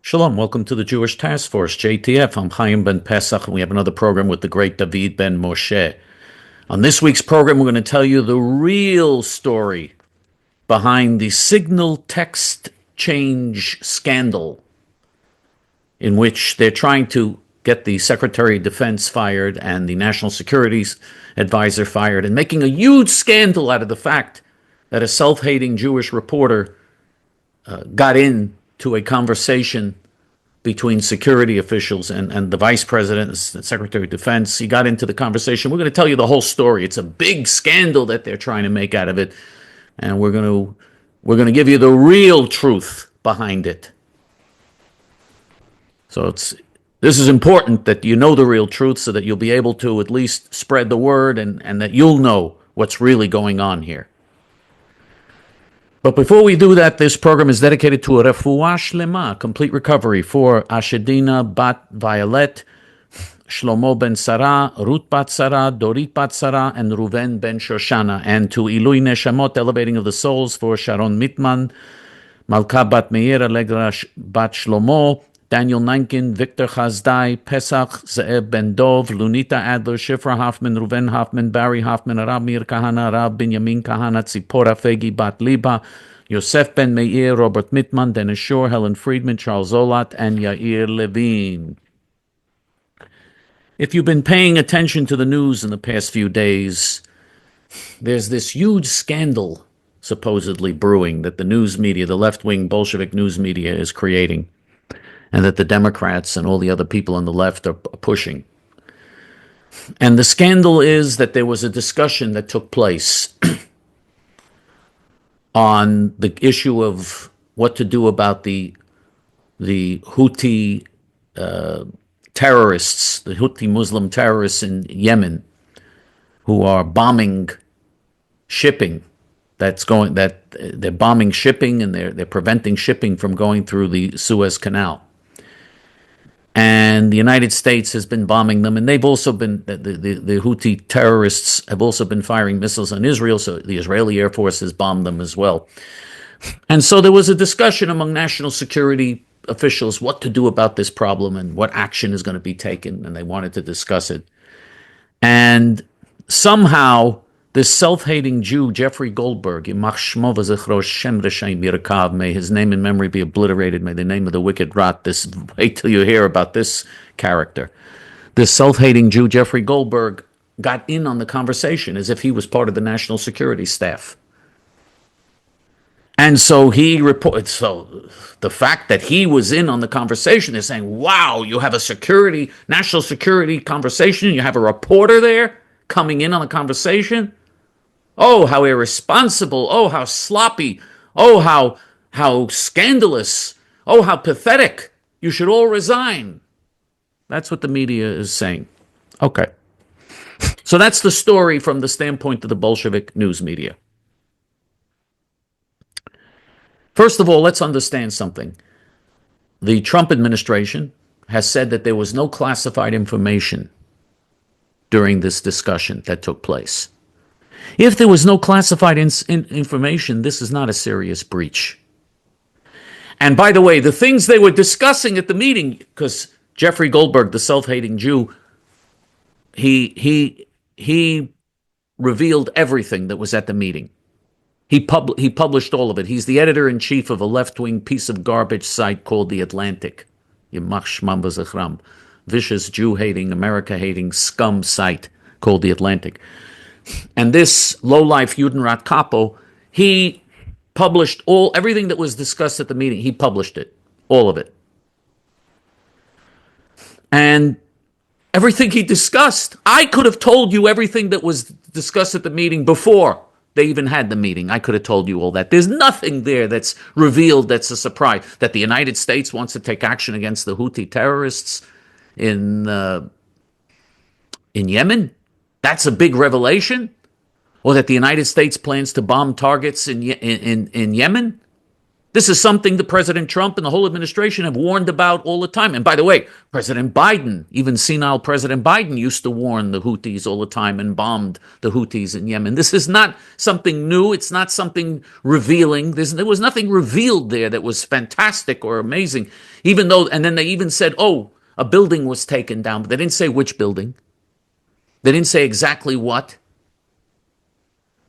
Shalom, welcome to the Jewish Task Force, J.T.F. I'm Chaim ben Pesach, and we have another program with the great David ben Moshe. On this week's program, we're going to tell you the real story behind the signal text change scandal, in which they're trying to get the Secretary of Defense fired and the National Security Advisor fired, and making a huge scandal out of the fact that a self-hating Jewish reporter got into a conversation between security officials and the Vice President and the Secretary of Defense. He got into the conversation. We're going to tell you the whole story. It's a big scandal that they're trying to make out of it, and we're going to give you the real truth behind it. So this is important that you know the real truth so that you'll be able to at least spread the word and that you'll know what's really going on here. But before we do that, this program is dedicated to a refuah shlema, complete recovery, for Ashedina bat Violet, Shlomo ben Sarah, Ruth bat Sarah, Dorit bat Sarah, and Ruven ben Shoshana, and to Ilui Neshamot, elevating of the souls, for Sharon Mitman, Malka bat Meir, Allegra bat Shlomo, Daniel Nankin, Victor Chazdai, Pesach, Ze'eb ben Dov, Lunita Adler, Shifra Hoffman, Ruven Hoffman, Barry Hoffman, Rab Mir Kahana, Rab Binyamin Kahana, Tzipora Fegi bat Liba, Yosef ben Meir, Robert Mittman, Dennis Shore, Helen Friedman, Charles Zolat, and Yair Levine. If you've been paying attention to the news in the past few days, there's this huge scandal supposedly brewing that the news media, the left-wing Bolshevik news media, is creating, and that the Democrats and all the other people on the left are pushing. And the scandal is that there was a discussion that took place on the issue of what to do about the Houthi terrorists, the Houthi Muslim terrorists in Yemen, who are bombing shipping. That they're bombing shipping, and they're preventing shipping from going through the Suez Canal. And the United States has been bombing them, and they've also been, the Houthi terrorists have also been firing missiles on Israel, so the Israeli Air Force has bombed them as well. And so there was a discussion among national security officials what to do about this problem and what action is going to be taken, and they wanted to discuss it. And somehow, this self-hating Jew, Jeffrey Goldberg, may his name and memory be obliterated, may the name of the wicked rot. Wait till you hear about this character. This self-hating Jew, Jeffrey Goldberg, got in on the conversation as if he was part of the national security staff. And so he reported, so the fact that he was in on the conversation, they're saying, wow, you have a national security conversation, you have a reporter there coming in on the conversation? Oh, how irresponsible. Oh, how sloppy. Oh, how scandalous. Oh, how pathetic. You should all resign. That's what the media is saying. Okay. So that's the story from the standpoint of the Bolshevik news media. First of all, let's understand something. The Trump administration has said that there was no classified information during this discussion that took place. If there was no classified information, this is not a serious breach. And by the way, the things they were discussing at the meeting, because Jeffrey Goldberg, the self-hating Jew, he revealed everything that was at the meeting. He published all of it. He's the editor-in-chief of a left-wing piece of garbage site called The Atlantic. Vicious Jew-hating, America-hating scum site called The Atlantic. And this lowlife Judenrat Capo, he published everything that was discussed at the meeting. He published it, all of it. And everything he discussed, I could have told you everything that was discussed at the meeting before they even had the meeting. I could have told you all that. There's nothing there that's revealed that's a surprise. That the United States wants to take action against the Houthi terrorists in Yemen? That's a big revelation? Or that the United States plans to bomb targets in Yemen? This is something that President Trump and the whole administration have warned about all the time. And by the way, President Biden, even senile President Biden, used to warn the Houthis all the time and bombed the Houthis in Yemen. This is not something new. It's not something revealing. There was nothing revealed there that was fantastic or amazing. Even though, and then they even said, oh, a building was taken down, but they didn't say which building. They didn't say exactly what.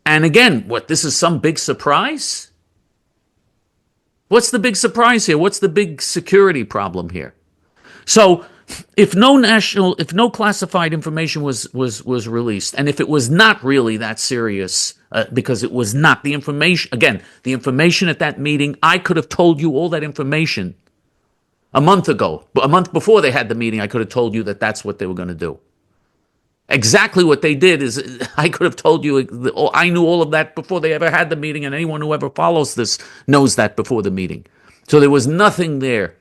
And again, what, this is some big surprise? What's the big surprise here? What's the big security problem here? So if no classified information was released, and if it was not really that serious, because it was not the information, again, the information at that meeting, I could have told you all that information a month ago. A month before they had the meeting, I could have told you that that's what they were going to do. Exactly what they did is, I could have told you, I knew all of that before they ever had the meeting, and anyone who ever follows this knows that before the meeting. So there was nothing there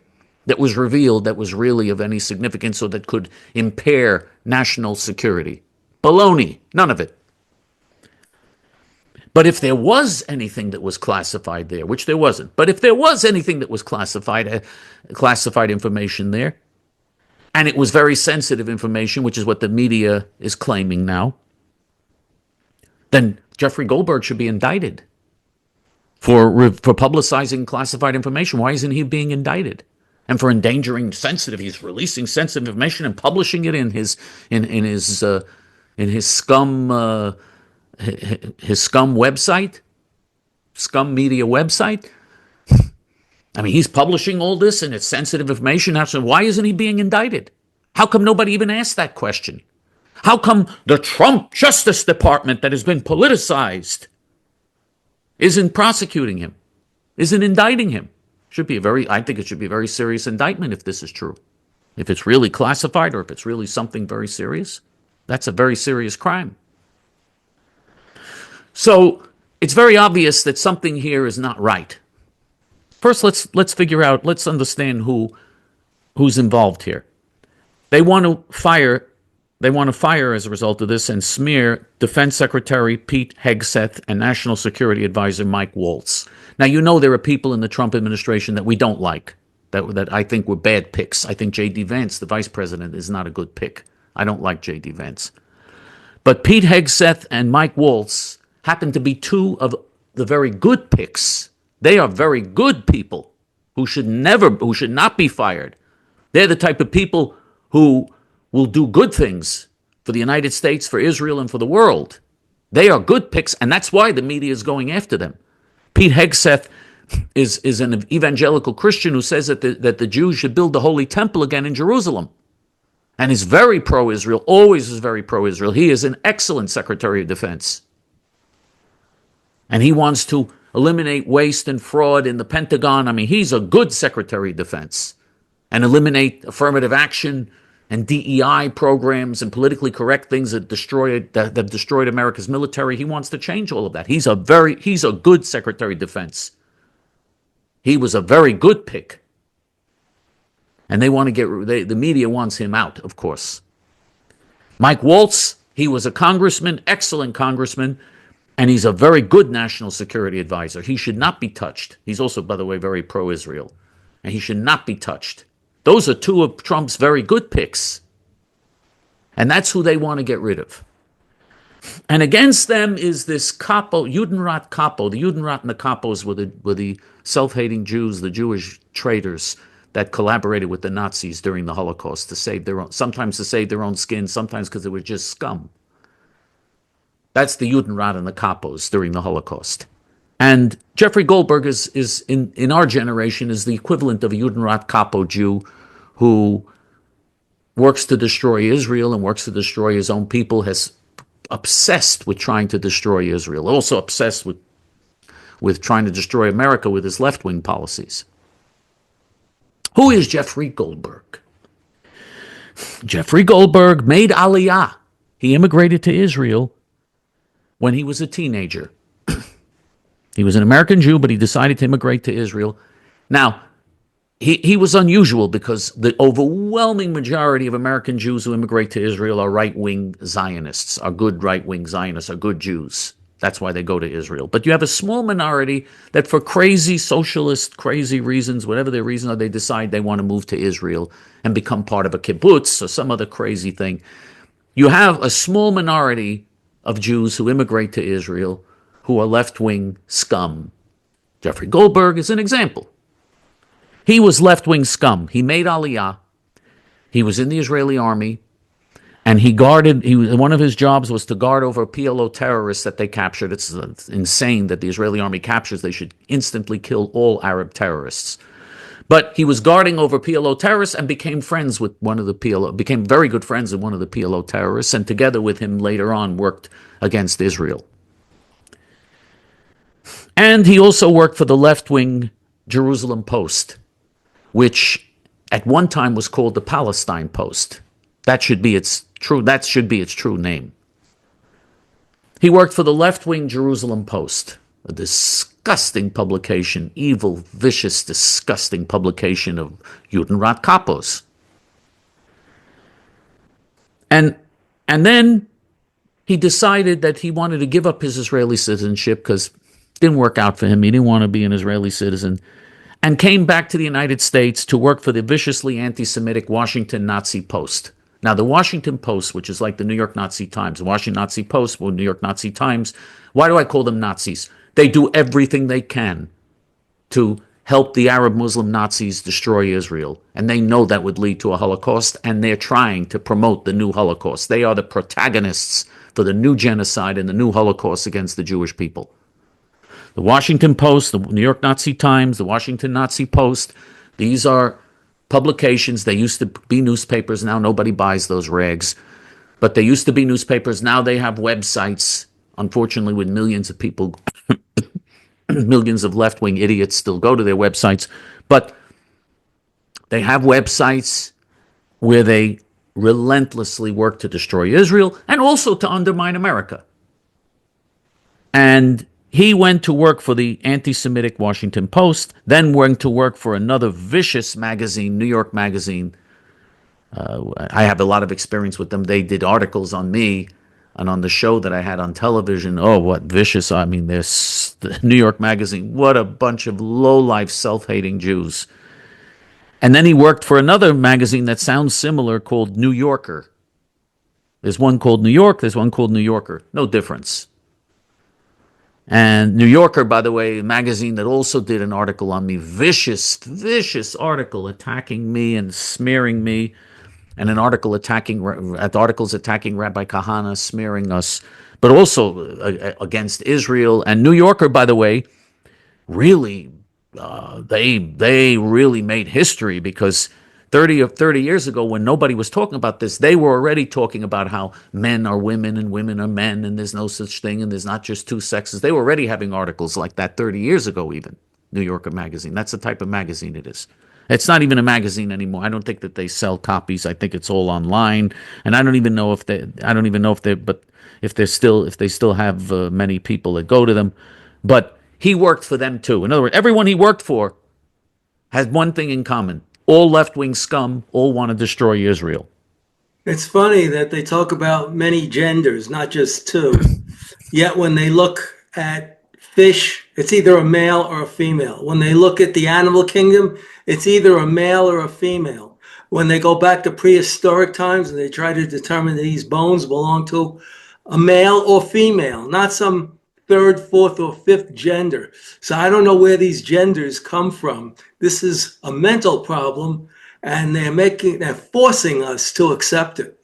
that was revealed that was really of any significance or that could impair national security. Baloney, none of it. But if there was anything that was classified there, which there wasn't, but if there was anything that was classified information there, and it was very sensitive information, which is what the media is claiming now, then Jeffrey Goldberg should be indicted for publicizing classified information. Why isn't he being indicted? And for endangering he's releasing sensitive information and publishing it in his scum website, scum media website. I mean, he's publishing all this and it's sensitive information. So why isn't he being indicted? How come nobody even asked that question? How come the Trump Justice Department that has been politicized isn't prosecuting him, isn't indicting him? I think it should be a very serious indictment if this is true. If it's really classified or if it's really something very serious, that's a very serious crime. So it's very obvious that something here is not right. First, let's understand who's involved here. They want to fire as a result of this and smear Defense Secretary Pete Hegseth and National Security Advisor Mike Waltz. Now, you know there are people in the Trump administration that we don't like, that I think were bad picks. I think J.D. Vance, the vice president, is not a good pick. I don't like J.D. Vance. But Pete Hegseth and Mike Waltz happen to be two of the very good picks. They are very good people who should not be fired. They're the type of people who will do good things for the United States, for Israel, and for the world. They are good picks, and that's why the media is going after them. Pete Hegseth is an evangelical Christian who says that the Jews should build the Holy Temple again in Jerusalem, and is very pro-Israel, always is very pro-Israel. He is an excellent Secretary of Defense. And he wants to eliminate waste and fraud in the Pentagon. I mean, he's a good Secretary of Defense. And eliminate affirmative action and DEI programs and politically correct things that have destroyed America's military. He wants to change all of that. He's a good Secretary of Defense. He was a very good pick. And the media wants him out, of course. Mike Waltz, he was a congressman, excellent congressman, and he's a very good national security advisor. He should not be touched. He's also, by the way, very pro-Israel. And he should not be touched. Those are two of Trump's very good picks. And that's who they want to get rid of. And against them is this capo, Judenrat capo. The Judenrat and the capos were the self-hating Jews, the Jewish traitors that collaborated with the Nazis during the Holocaust sometimes to save their own skin, sometimes because they were just scum. That's the Judenrat and the capos during the Holocaust. And Jeffrey Goldberg is in our generation is the equivalent of a Judenrat capo Jew who works to destroy Israel and works to destroy his own people, has obsessed with trying to destroy Israel, also obsessed with trying to destroy America with his left-wing policies. Who is Jeffrey Goldberg? Jeffrey Goldberg made Aliyah. He immigrated to Israel when he was a teenager. He was an American Jew, but he decided to immigrate to Israel. Now, he was unusual because the overwhelming majority of American Jews who immigrate to Israel are right-wing Zionists, are good right-wing Zionists, are good Jews. That's why they go to Israel. But you have a small minority that for crazy socialist, crazy reasons, whatever their reason are, they decide they want to move to Israel and become part of a kibbutz or some other crazy thing. You have a small minority of Jews who immigrate to Israel who are left-wing scum. Jeffrey Goldberg is an example. He was left-wing scum. He made Aliyah. He was in the Israeli army. And one of his jobs was to guard over PLO terrorists that they captured. It's insane that the Israeli army captures. They should instantly kill all Arab terrorists. But he was guarding over PLO terrorists and became became very good friends with one of the PLO terrorists, and together with him later on worked against Israel. And he also worked for the left-wing Jerusalem Post, which at one time was called the Palestine Post. That should be its true name. He worked for the left-wing Jerusalem Post, a disgusting publication, evil, vicious, disgusting publication of Judenrat Kapos. And then he decided that he wanted to give up his Israeli citizenship because it didn't work out for him. He didn't want to be an Israeli citizen, and came back to the United States to work for the viciously anti-Semitic Washington Nazi Post. Now, the Washington Post, which is like the New York Nazi Times, the Washington Nazi Post or New York Nazi Times, why do I call them Nazis? They do everything they can to help the Arab Muslim Nazis destroy Israel. And they know that would lead to a Holocaust, and they're trying to promote the new Holocaust. They are the protagonists for the new genocide and the new Holocaust against the Jewish people. The Washington Post, the New York Nazi Times, the Washington Nazi Post, these are publications. They used to be newspapers. Now nobody buys those rags. But they used to be newspapers. Now they have websites, unfortunately, with millions of people, millions of left-wing idiots still go to their websites. But they have websites where they relentlessly work to destroy Israel and also to undermine America. And he went to work for the anti-Semitic Washington Post, then went to work for another vicious magazine, New York Magazine. I have a lot of experience with them. They did articles on me and on the show that I had on television. Oh, what vicious. I mean, this New York Magazine, what a bunch of low-life, self-hating Jews. And then he worked for another magazine that sounds similar called New Yorker. There's one called New York, there's one called New Yorker. No difference. And New Yorker, by the way, a magazine that also did an article on me, vicious article attacking me and smearing me, and articles attacking Rabbi Kahana, smearing us, but also against Israel. And New Yorker, by the way, really, they really made history, because 30 years ago, when nobody was talking about this, they were already talking about how men are women and women are men, and there's no such thing, and there's not just two sexes. They were already having articles like that 30 years ago, even. New Yorker magazine. That's the type of magazine it is. It's not even a magazine anymore. I don't think that they sell copies. I think it's all online, and I don't even know if they still have many people that go to them. But he worked for them too. In other words, everyone he worked for has one thing in common. All left-wing scum, all want to destroy Israel. It's funny that they talk about many genders, not just two. Yet when they look at fish, it's either a male or a female. When they look at the animal kingdom, it's either a male or a female. When they go back to prehistoric times and they try to determine that these bones belong to a male or female, not some third, fourth, or fifth gender. So I don't know where these genders come from. This is a mental problem, and they're forcing us to accept it.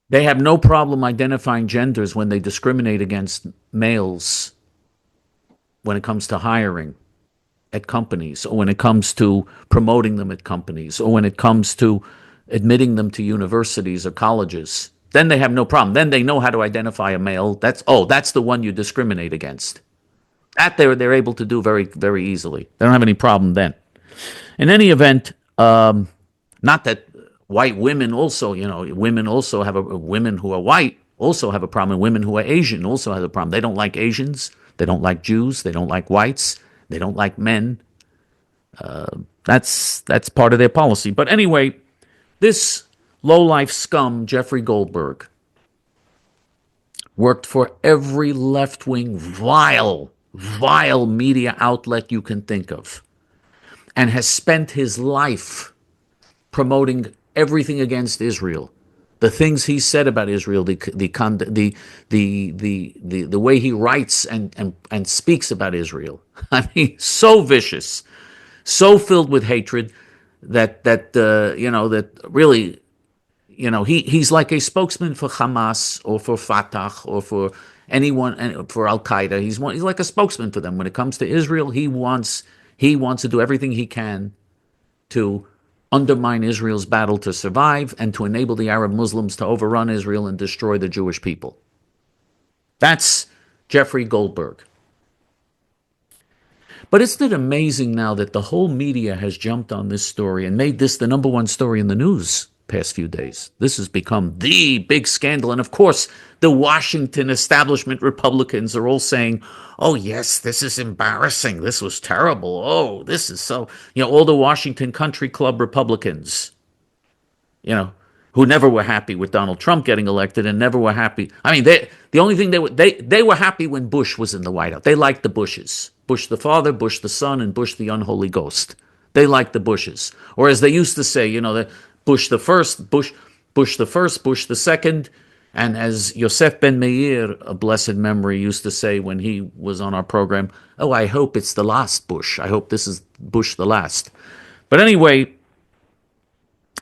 They have no problem identifying genders when they discriminate against males when it comes to hiring at companies, or when it comes to promoting them at companies, or when it comes to admitting them to universities or colleges. Then they have no problem. Then they know how to identify a male. That's the one you discriminate against. That they're able to do very, very easily. They don't have any problem then. In any event, not that white women also, women who are white also have a problem, and women who are Asian also have a problem. They don't like Asians. They don't like Jews. They don't like whites. They don't like men. That's part of their policy. But anyway, this low-life scum, Jeffrey Goldberg, worked for every left-wing vile media outlet you can think of, and has spent his life promoting everything against Israel. The things he said about Israel, the way he writes and speaks about Israel. I mean, so vicious, so filled with hatred that really, he's like a spokesman for Hamas or for Fatah or for anyone, and for Al Qaeda. He's like a spokesman for them. When it comes to Israel, he wants to do everything he can to undermine Israel's battle to survive and to enable the Arab Muslims to overrun Israel and destroy the Jewish people. That's Jeffrey Goldberg. But isn't it amazing now that the whole media has jumped on this story and made this the number one story in the news past few days? This has become the big scandal. And of course, the Washington establishment Republicans are all saying, oh, yes, this is embarrassing. This was terrible. Oh, this is so, all the Washington Country Club Republicans, who never were happy with Donald Trump getting elected and never were happy. I mean, the only thing they were happy when Bush was in the White House. They liked the Bushes. Bush the father, Bush the son, and Bush the unholy ghost. They liked the Bushes. Or as they used to say, that Bush the first, Bush the first, Bush the second. And as Yosef Ben Meir, a blessed memory, used to say when he was on our program, oh, I hope it's the last Bush. I hope this is Bush the last. But anyway,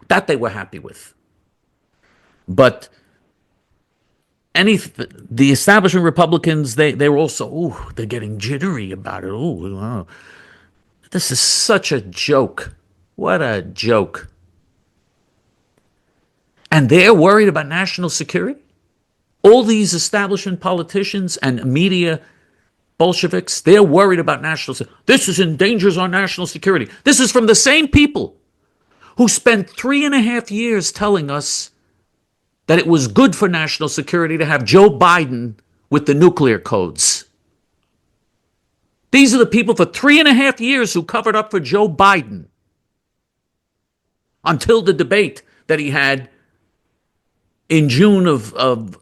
that they were happy with. But the establishment Republicans, they were also, they're getting jittery about it. This is such a joke. What a joke. And they're worried about national security? All these establishment politicians and media Bolsheviks, they're worried about national security. This endangers our national security. This is from the same people who spent 3.5 years telling us that it was good for national security to have Joe Biden with the nuclear codes. These are the people for 3.5 years who covered up for Joe Biden until the debate that he had in June of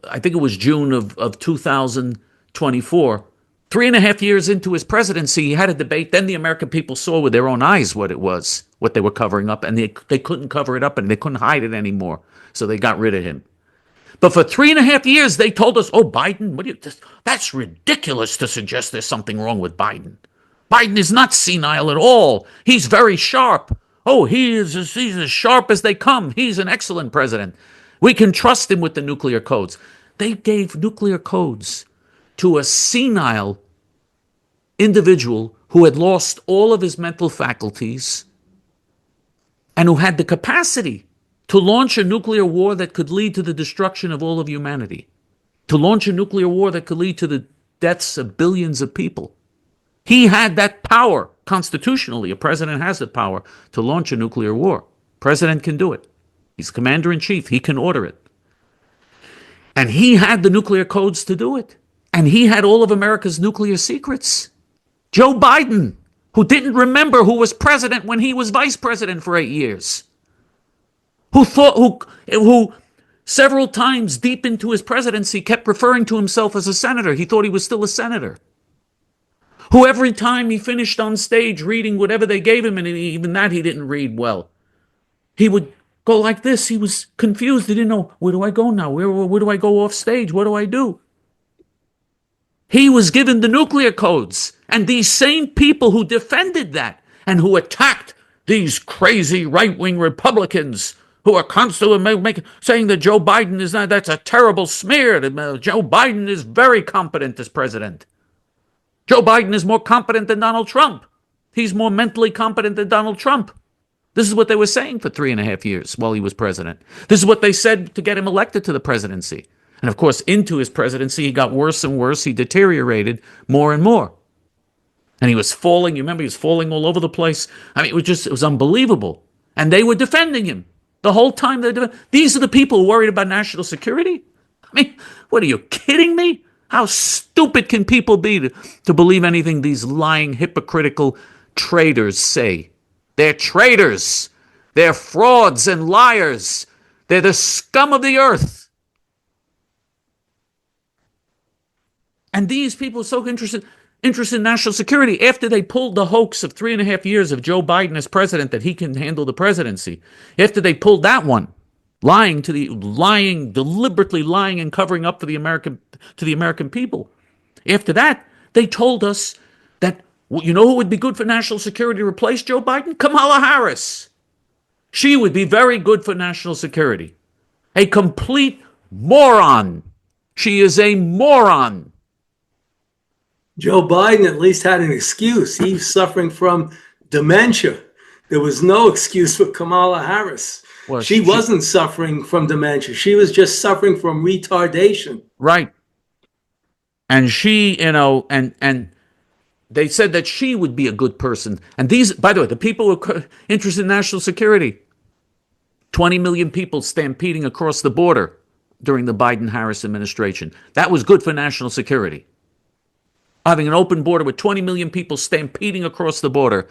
I think it was June of 2024. 3.5 years into his presidency, he had a debate. Then the American people saw with their own eyes what it was, what they were covering up, and they couldn't cover it up and they couldn't hide it anymore. So they got rid of him. But for 3.5 years, they told us, oh, Biden, that's ridiculous to suggest there's something wrong with Biden. Biden is not senile at all. He's very sharp. Oh, he's as sharp as they come. He's an excellent president. We can trust him with the nuclear codes. They gave nuclear codes to a senile individual who had lost all of his mental faculties and who had the capacity to launch a nuclear war that could lead to the destruction of all of humanity, to launch a nuclear war that could lead to the deaths of billions of people. He had that power. Constitutionally, a president has the power to launch a nuclear war. President can do it. He's commander-in-chief. He can order it. And he had the nuclear codes to do it. And he had all of America's nuclear secrets. Joe Biden, who didn't remember who was president when he was vice president for 8 years, who several times deep into his presidency kept referring to himself as a senator. He thought he was still a senator. Who every time he finished on stage reading whatever they gave him, and even that he didn't read well, he would go like this. He was confused. He didn't know, where do I go now? Where do I go off stage? What do I do? He was given the nuclear codes. And these same people who defended that and who attacked these crazy right-wing Republicans who are constantly saying that Joe Biden is not, that's a terrible smear. Joe Biden is very competent as president. Joe Biden is more competent than Donald Trump. He's more mentally competent than Donald Trump. This is what they were saying for 3.5 years while he was president. This is what they said to get him elected to the presidency. And of course, into his presidency, he got worse and worse. He deteriorated more and more. And he was falling. You remember, he was falling all over the place. I mean, it was unbelievable. And they were defending him the whole time. These are the people who worried about national security? I mean, what, are you kidding me? How stupid can people be to believe anything these lying, hypocritical traitors say? They're traitors. They're frauds and liars. They're the scum of the earth. And these people are so interested in national security after they pulled the hoax of 3.5 years of Joe Biden as president that he can handle the presidency. After they pulled that one, deliberately lying and covering up for the American people. After that, they told us that, you know who would be good for national security to replace Joe Biden? Kamala Harris. She would be very good for national security. A complete moron. She is a moron. Joe Biden at least had an excuse. He's suffering from dementia. There was no excuse for Kamala Harris. Well, she wasn't suffering from dementia. She was just suffering from retardation. Right. And she, and they said that she would be a good person. And these, by the way, the people who are interested in national security, 20 million people stampeding across the border during the Biden-Harris administration. That was good for national security. Having an open border with 20 million people stampeding across the border,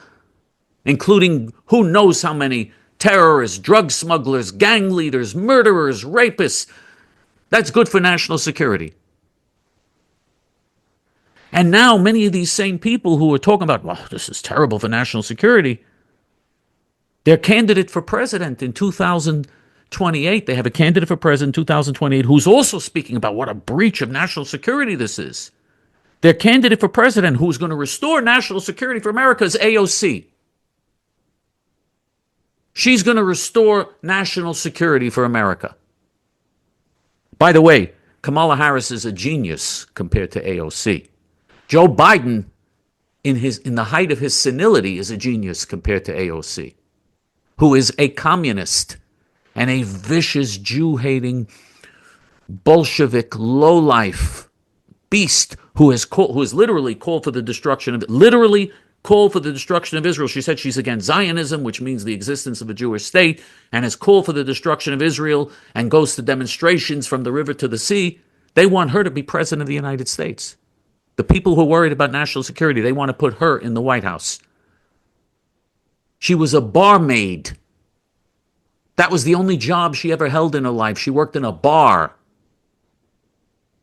including who knows how many terrorists, drug smugglers, gang leaders, murderers, rapists. That's good for national security. And now many of these same people who are talking about, well, this is terrible for national security, their candidate for president in 2028, they have a candidate for president in 2028 who's also speaking about what a breach of national security this is. Their candidate for president who's going to restore national security for America is AOC. She's going to restore national security for America. By the way, Kamala Harris is a genius compared to AOC. Joe Biden, in the height of his senility, is a genius compared to AOC, who is a communist and a vicious Jew-hating Bolshevik lowlife beast who has literally called for the destruction of Israel. She said she's against Zionism, which means the existence of a Jewish state, and has called for the destruction of Israel and goes to demonstrations from the river to the sea. They want her to be president of the United States. The people who are worried about national security, they want to put her in the White House. She was a barmaid. That was the only job she ever held in her life. She worked in a bar.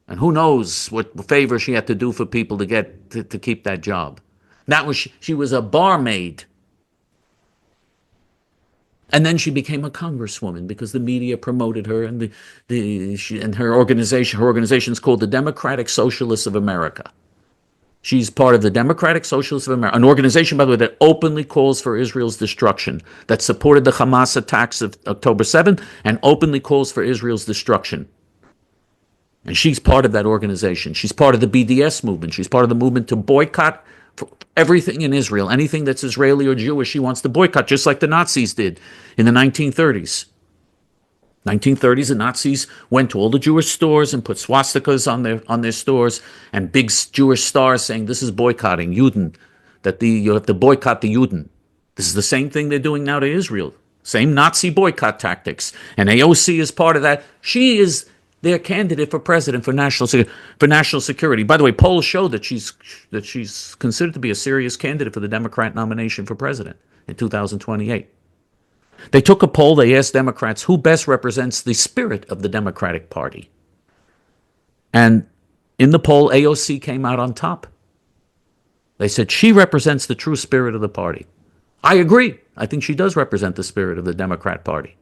And who knows what favor she had to do for people to keep that job. She was a barmaid. And then she became a congresswoman because the media promoted her, and her organization is called the Democratic Socialists of America. She's part of the Democratic Socialists of America, an organization, by the way, that openly calls for Israel's destruction, that supported the Hamas attacks of October 7th, and openly calls for Israel's destruction. And she's part of that organization. She's part of the BDS movement. She's part of the movement to boycott everything in Israel. Anything that's Israeli or Jewish, she wants to boycott, just like the Nazis did in the 1930s. 1930s, the Nazis went to all the Jewish stores and put swastikas on their stores and big Jewish stars saying, this is boycotting Juden, you have to boycott the Juden. This is the same thing they're doing now to Israel. Same Nazi boycott tactics. And AOC is part of that. She is their candidate for president for national security. By the way, polls show that she's considered to be a serious candidate for the Democrat nomination for president in 2028. They took a poll. They asked Democrats who best represents the spirit of the Democratic Party. And in the poll, AOC came out on top. They said she represents the true spirit of the party. I agree. I think she does represent the spirit of the Democrat Party.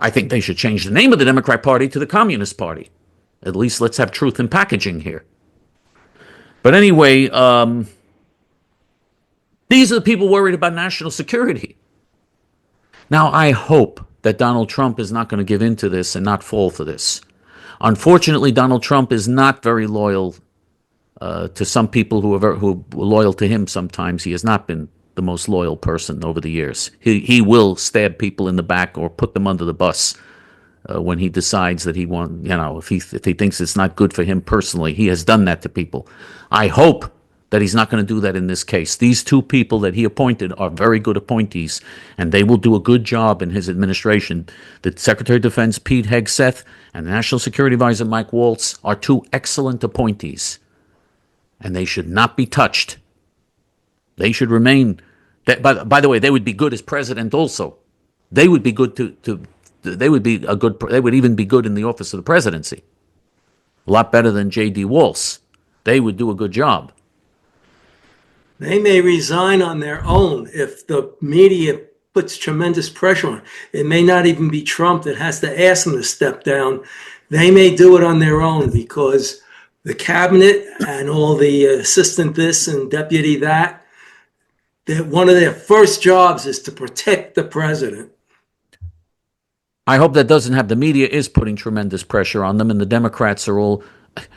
I think they should change the name of the Democrat Party to the Communist Party. At least let's have truth in packaging here. But anyway, these are the people worried about national security. Now, I hope that Donald Trump is not going to give in to this and not fall for this. Unfortunately, Donald Trump is not very loyal to some people who are loyal to him sometimes. He has not been the most loyal person over the years. He will stab people in the back or put them under the bus when he decides that if he thinks it's not good for him personally. He has done that to people. I hope that he's not going to do that in this case. These two people that he appointed are very good appointees, and they will do a good job in his administration. The Secretary of Defense, Pete Hegseth, and the National Security Advisor, Mike Waltz, are two excellent appointees, and they should not be touched. They should remain. By the way, they would be good as president also. They would be good they would even be good in the office of the presidency. A lot better than J.D. Waltz. They would do a good job. They may resign on their own if the media puts tremendous pressure on. It may not even be Trump that has to ask them to step down. They may do it on their own because the cabinet and all the assistant this and deputy that one of their first jobs is to protect the president. I hope that doesn't have. The media is putting tremendous pressure on them, and the Democrats are all.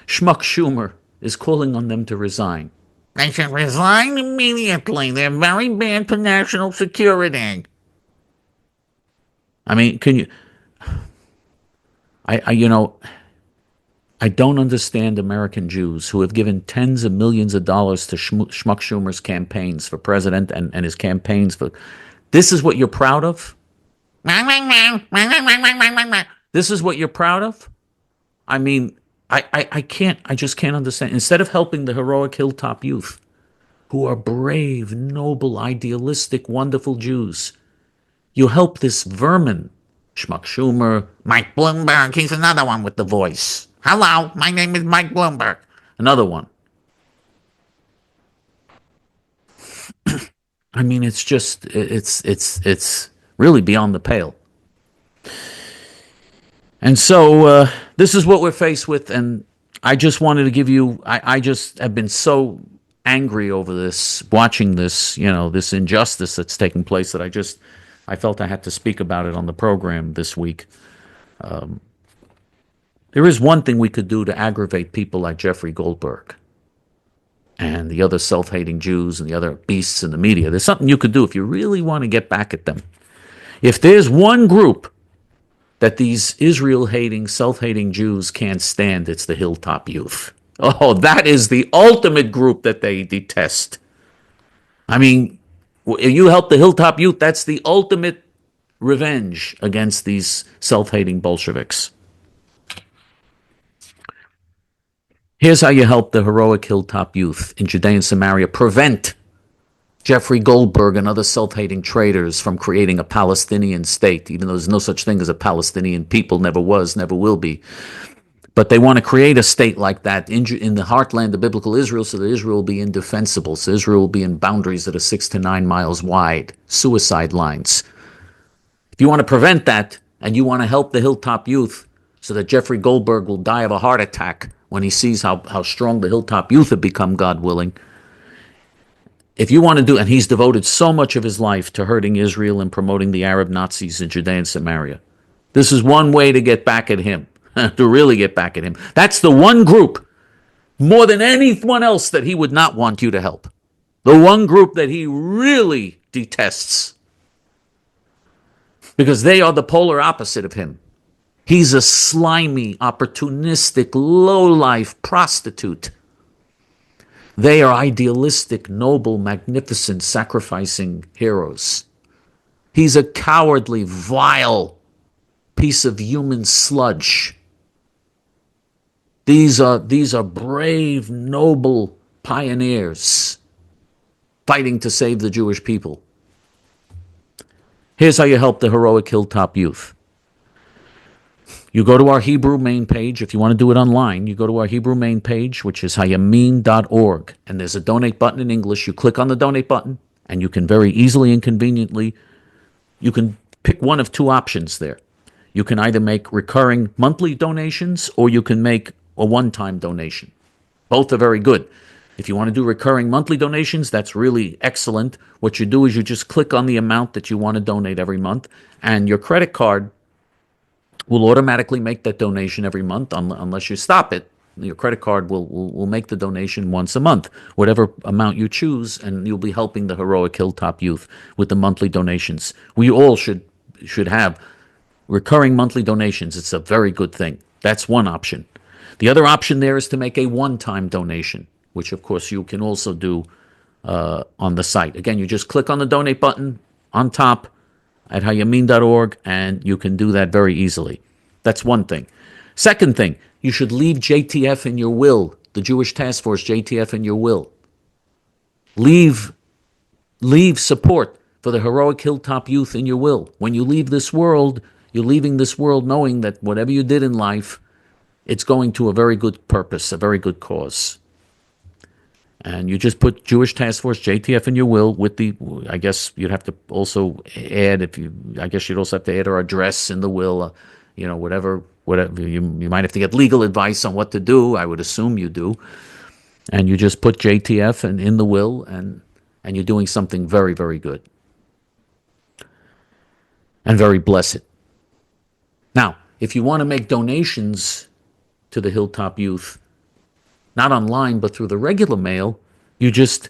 Schmuck Schumer is calling on them to resign. They should resign immediately. They're very bad for national security. I mean, can you? I don't understand American Jews who have given tens of millions of dollars to Schmuck Schumer's campaigns for president and his campaigns for. This is what you're proud of? This is what you're proud of? I mean, I just can't understand. Instead of helping the heroic Hilltop youth, who are brave, noble, idealistic, wonderful Jews, you help this vermin, Schmuck Schumer. Mike Bloomberg, he's another one with the voice. Hello, my name is Mike Bloomberg. Another one. I mean, it's just, it's really beyond the pale. And so this is what we're faced with, and I just wanted to give you, I just have been so angry over this, watching this, this injustice that's taking place that I felt I had to speak about it on the program this week. There is one thing we could do to aggravate people like Jeffrey Goldberg and the other self-hating Jews and the other beasts in the media. There's something you could do if you really want to get back at them. If there's one group that these Israel-hating, self-hating Jews can't stand, it's the Hilltop youth. Oh, that is the ultimate group that they detest. I mean, you help the Hilltop youth, that's the ultimate revenge against these self-hating Bolsheviks. Here's how you help the heroic Hilltop youth in Judea and Samaria prevent Jeffrey Goldberg and other self-hating traitors from creating a Palestinian state, even though there's no such thing as a Palestinian people, never was, never will be. But they want to create a state like that in the heartland of biblical Israel so that Israel will be indefensible, so Israel will be in boundaries that are 6 to 9 miles wide, suicide lines. If you want to prevent that, and you want to help the Hilltop youth so that Jeffrey Goldberg will die of a heart attack when he sees how strong the Hilltop youth have become, God willing, if you want to do, and he's devoted so much of his life to hurting Israel and promoting the Arab Nazis in Judea and Samaria, this is one way to get back at him, to really get back at him. That's the one group, more than anyone else, that he would not want you to help. The one group that he really detests. Because they are the polar opposite of him. He's a slimy, opportunistic, low-life prostitute. They are idealistic, noble, magnificent, sacrificing heroes. He's a cowardly, vile piece of human sludge. These are brave, noble pioneers fighting to save the Jewish people. Here's how you help the heroic Hilltop youth. You go to our Hebrew main page. If you want to do it online, you go to our Hebrew main page, which is hayamin.org, and there's a donate button in English. You click on the donate button, and you can very easily and conveniently, you can pick one of two options there. You can either make recurring monthly donations, or you can make a one-time donation. Both are very good. If you want to do recurring monthly donations, that's really excellent. What you do is you just click on the amount that you want to donate every month, and your credit card will automatically make that donation every month unless you stop it. Your credit card will make the donation once a month, whatever amount you choose, and you'll be helping the heroic Hilltop youth with the monthly donations. We all should have recurring monthly donations. It's a very good thing. That's one option. The other option there is to make a one-time donation, which of course you can also do on the site. Again, you just click on the donate button on top at hayamin.org, and you can do that very easily. That's one thing. Second thing, you should leave J.T.F. in your will, the Jewish Task Force, J.T.F. in your will. Leave support for the heroic Hilltop youth in your will. When you leave this world, you're leaving this world knowing that whatever you did in life, it's going to a very good purpose, a very good cause. And you just put Jewish Task Force, JTF, in your will with the, I guess you'd have to also add, I guess you'd also have to add our address in the will, whatever, you might have to get legal advice on what to do. I would assume you do. And you just put JTF in the will, and you're doing something very, very good. And very blessed. Now, if you want to make donations to the Hilltop Youth, not online, but through the regular mail, you just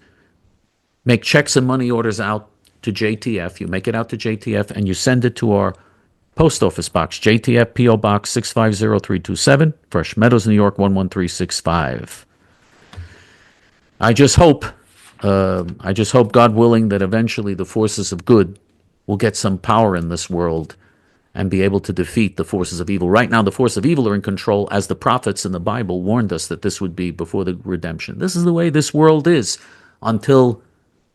make checks and money orders out to JTF. You make it out to JTF, and you send it to our post office box, JTF P.O. Box 650327, Fresh Meadows, New York 11365. I just hope, God willing, that eventually the forces of good will get some power in this world and be able to defeat the forces of evil. Right now, the forces of evil are in control, as the prophets in the Bible warned us that this would be before the redemption. This is the way this world is until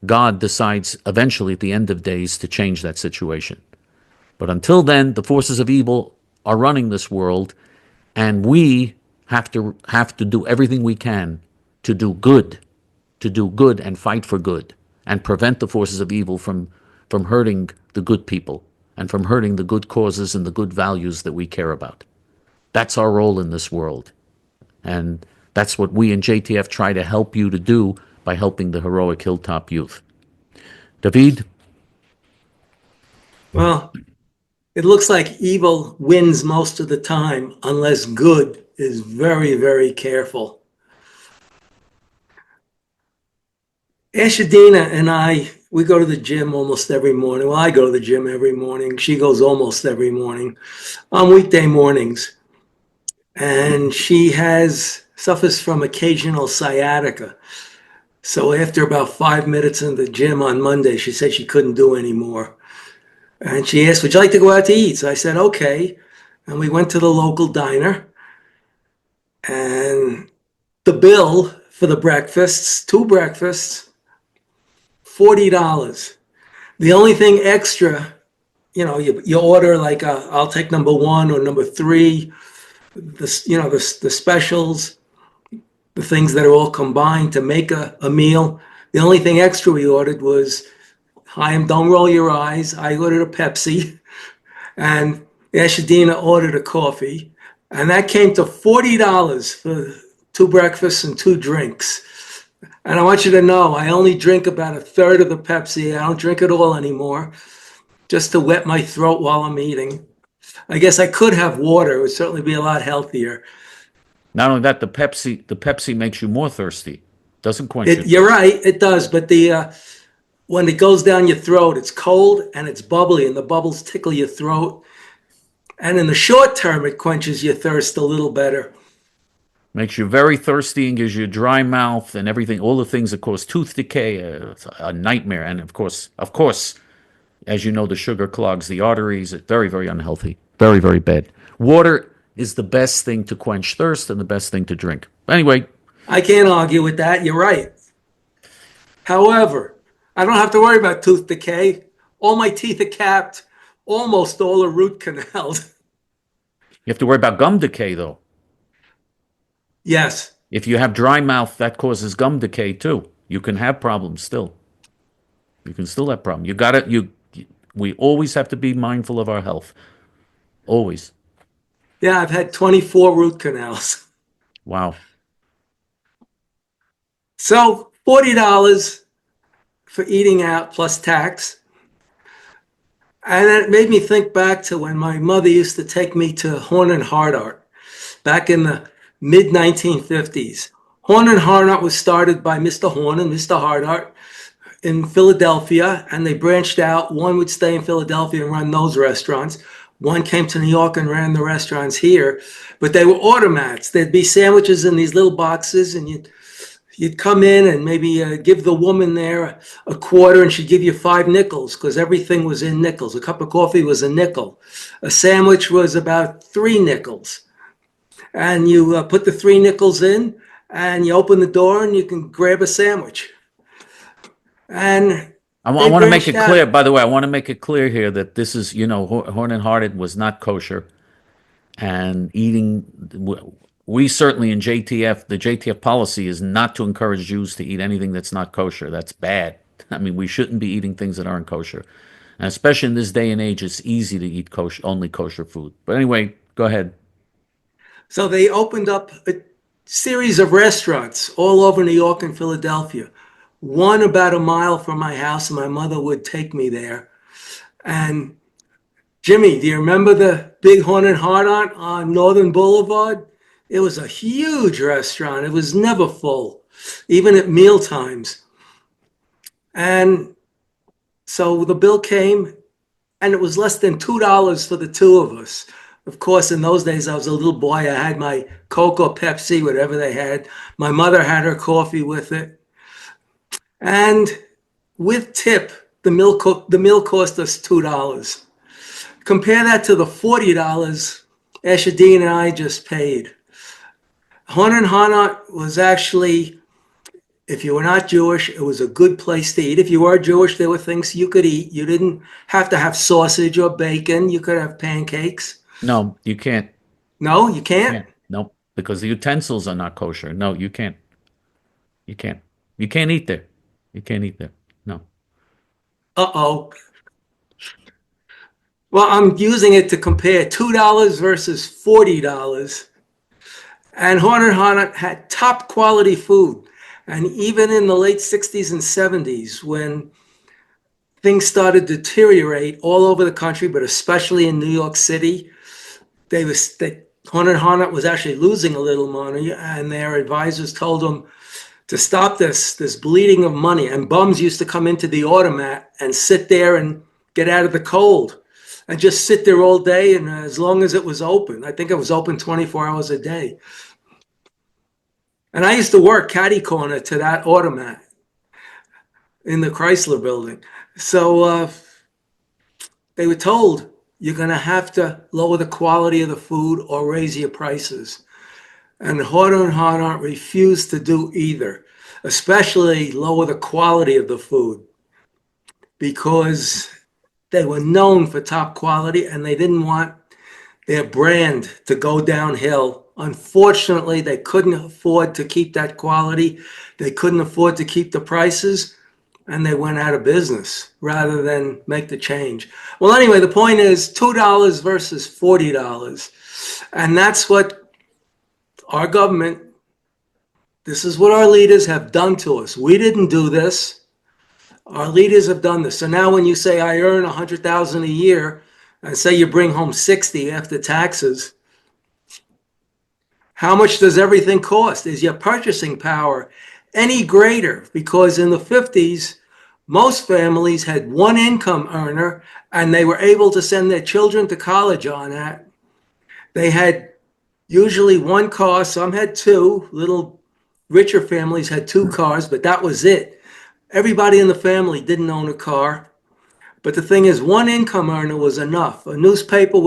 God decides eventually at the end of days to change that situation. But until then, the forces of evil are running this world, and we have to do everything we can to do good and fight for good and prevent the forces of evil from hurting the good people and from hurting the good causes and the good values that we care about. That's our role in this world. And that's what we in JTF try to help you to do by helping the heroic Hilltop Youth. David? Well, it looks like evil wins most of the time unless good is very, very careful. Ashadina and I, we go to the gym almost every morning. Well, I go to the gym every morning. She goes almost every morning on weekday mornings. And she suffers from occasional sciatica. So after about 5 minutes in the gym on Monday, she said she couldn't do anymore. And she asked, would you like to go out to eat? So I said, okay. And we went to the local diner. And the bill for the breakfasts, 2 breakfasts, $40. The only thing extra, you order like I'll take number 1 or number 3, the specials, the things that are all combined to make a meal. The only thing extra we ordered was, Chaim, don't roll your eyes. I ordered a Pepsi, and Ashadina ordered a coffee, and that came to $40 for 2 breakfasts and 2 drinks. And I want you to know, I only drink about a third of the Pepsi. I don't drink it all anymore, just to wet my throat while I'm eating. I guess I could have water. It would certainly be a lot healthier. Not only that, the Pepsi makes you more thirsty. Doesn't quench it. You're right, it does. But when it goes down your throat, it's cold and it's bubbly, and the bubbles tickle your throat. And in the short term, it quenches your thirst a little better. Makes you very thirsty and gives you a dry mouth and everything, all the things that cause tooth decay, a nightmare. And of course, as you know, the sugar clogs the arteries. It's very, very unhealthy. Very, very bad. Water is the best thing to quench thirst and the best thing to drink. Anyway. I can't argue with that. You're right. However, I don't have to worry about tooth decay. All my teeth are capped. Almost all are root canals. You have to worry about gum decay, though. Yes. If you have dry mouth, that causes gum decay, too. You can have problems still. You can still have problems. We always have to be mindful of our health. Always. Yeah, I've had 24 root canals. Wow. So $40 for eating out plus tax. And it made me think back to when my mother used to take me to Horn and Hardart back in the mid-1950s. Horn and Hardart was started by Mr. Horn and Mr. Hardart in Philadelphia, and they branched out. One would stay in Philadelphia and run those restaurants. One came to New York and ran the restaurants here, but they were automats. There'd be sandwiches in these little boxes, and you'd come in and maybe give the woman there a quarter, and she'd give you 5 nickels because everything was in nickels. A cup of coffee was a nickel. A sandwich was about 3 nickels. And you put the 3 nickels in, and you open the door, and you can grab a sandwich. And I want to make it clear, by the way, I want to make it clear here that this is, Horn and Hardart was not kosher. And eating, we certainly in JTF, the JTF policy is not to encourage Jews to eat anything that's not kosher. That's bad. I mean, we shouldn't be eating things that aren't kosher. And especially in this day and age, it's easy to eat kosher, only kosher food. But anyway, go ahead. So they opened up a series of restaurants all over New York and Philadelphia. One about a mile from my house, and my mother would take me there. And Jimmy, do you remember the Big Horn and Heart on Northern Boulevard? It was a huge restaurant. It was never full, even at meal times. And so the bill came, and it was less than $2 for the two of us. Of course, in those days, I was a little boy. I had my Coke or Pepsi, whatever they had. My mother had her coffee with it. And with tip, the meal cost us $2. Compare that to the $40 Asher Dean and I just paid. Horn and Hanat was actually, if you were not Jewish, it was a good place to eat. If you were Jewish, there were things you could eat. You didn't have to have sausage or bacon. You could have pancakes. No, you can't. No, you can't? No, because the utensils are not kosher. No, you can't. You can't. You can't eat there. You can't eat there. No. Uh-oh. Well, I'm using it to compare $2 versus $40. And Horn and Hanat had top quality food. And even in the late 60s and 70s, when things started to deteriorate all over the country, but especially in New York City, Horn and Hanat was actually losing a little money, and their advisors told them to stop this bleeding of money. And bums used to come into the automat and sit there and get out of the cold and just sit there all day, and as long as it was open. I think it was open 24 hours a day. And I used to work catty corner to that automat in the Chrysler building. So they were told, you're going to have to lower the quality of the food or raise your prices. And Horn and Hanat refused to do either, especially lower the quality of the food, because they were known for top quality and they didn't want their brand to go downhill. Unfortunately, they couldn't afford to keep that quality. They couldn't afford to keep the prices, and they went out of business rather than make the change. Well, anyway, the point is $2 versus $40. And that's what our government, this is what our leaders have done to us. We didn't do this. Our leaders have done this. So now when you say I earn $100,000 a year and say you bring home 60 after taxes, how much does everything cost? Is your purchasing power any greater? Because in the 50s, most families had one income earner and they were able to send their children to college on that. They had usually one car. Some had two. Little richer families had two cars, but that was it. Everybody in the family didn't own a car. But the thing is, one income earner was enough. A newspaper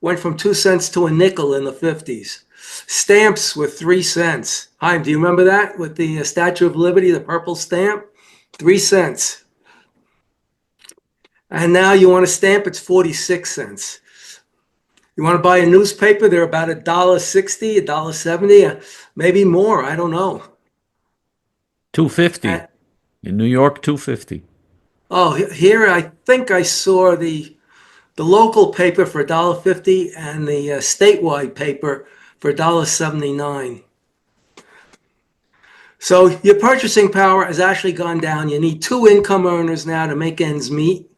went from 2 cents to a nickel in the 50s. Stamps were 3 cents. Chaim, do you remember that with the Statue of Liberty, the purple stamp? 3 cents. And now you want a stamp, it's 46 cents. You want to buy a newspaper, they're about $1.60, $1.70, maybe more, I don't know. $2.50. In New York, $2.50. Oh, here I think I saw the local paper for $1.50 and the statewide paper for $1.79. So your purchasing power has actually gone down. You need two income earners now to make ends meet.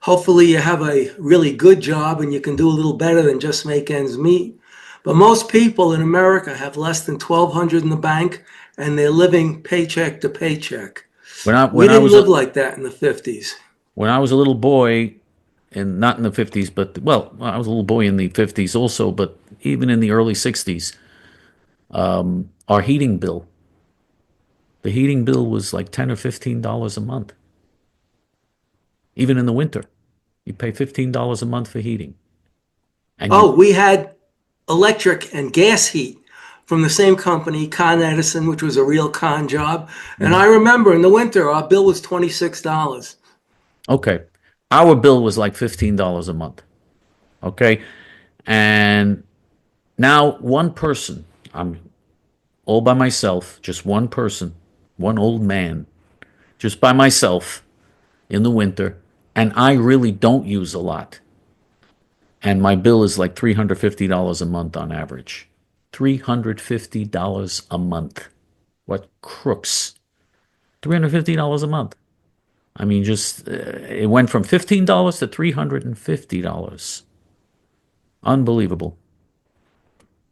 Hopefully you have a really good job and you can do a little better than just make ends meet. But most people in America have less than $1,200 in the bank and they're living paycheck to paycheck. We didn't live like that in the 50s. When I was a little boy, and not in the 50s, but, well, I was a little boy in the 50s also, but even in the early 60s, our heating bill, the heating bill was like $10 or $15 a month. Even in the winter, you pay $15 a month for heating. And we had electric and gas heat from the same company, Con Edison, which was a real con job. And I remember in the winter, our bill was $26. Okay. Our bill was like $15 a month. Okay. And now one person, I'm all by myself, just one person, one old man, just by myself in the winter, and I really don't use a lot. And my bill is like $350 a month on average. $350 a month. What crooks. $350 a month. I mean, just it went from $15 to $350. Unbelievable.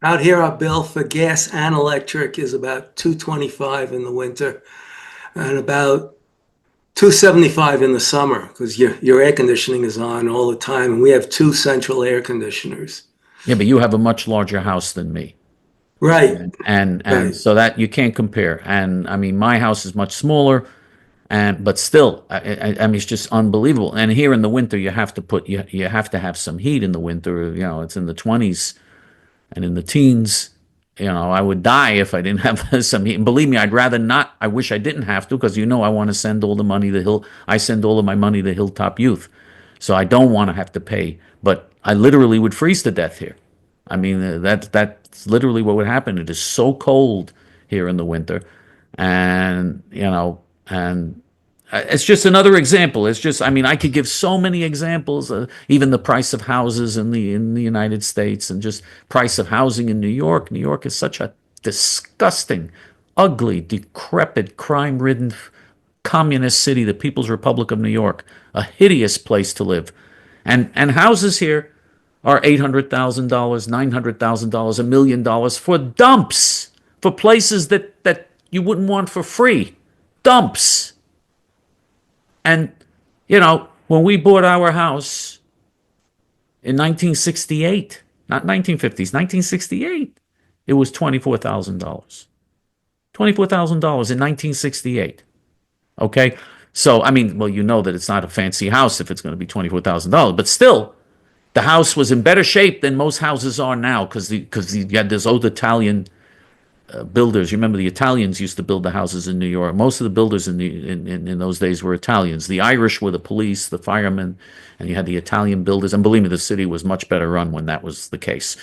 Out here, our bill for gas and electric is about $225 in the winter and about $275 in the summer because your air conditioning is on all the time. And we have 2 central air conditioners. Yeah, but you have a much larger house than me. Right. And Right. so that you can't compare. And I mean, my house is much smaller, but still, I mean, it's just unbelievable. And here in the winter, you have to have some heat in the winter. You know, it's in the 20s and in the teens. You know, I would die if I didn't have some heat. And believe me, I'd rather not. I wish I didn't have to, because I want to send all the money to I send all of my money to Hilltop Youth, so I don't want to have to pay. But I literally wod freeze to death here. I mean, that's literally what would happen. It is so cold here in the winter, and it's just another example. It's just, I mean, I could give so many examples. Even the price of houses in the United States, and just price of housing in New York. New York is such a disgusting, ugly, decrepit, crime-ridden, communist city, the People's Republic of New York, a hideous place to live, and houses here are $800,000, $900,000, $1 million for dumps, for places that you wouldn't want for free, dumps. And, when we bought our house in 1968, not 1950s, 1968, it was $24,000. $24,000 in 1968. Okay? So, I mean, well, you know that it's not a fancy house if it's going to be $24,000, but still, the house was in better shape than most houses are now, because you had this old Italian builders. You remember the Italians used to build the houses in New York. Most of the builders in those days were Italians. The Irish were the police, the firemen, and you had the Italian builders. And believe me, the city was much better run when that was the case.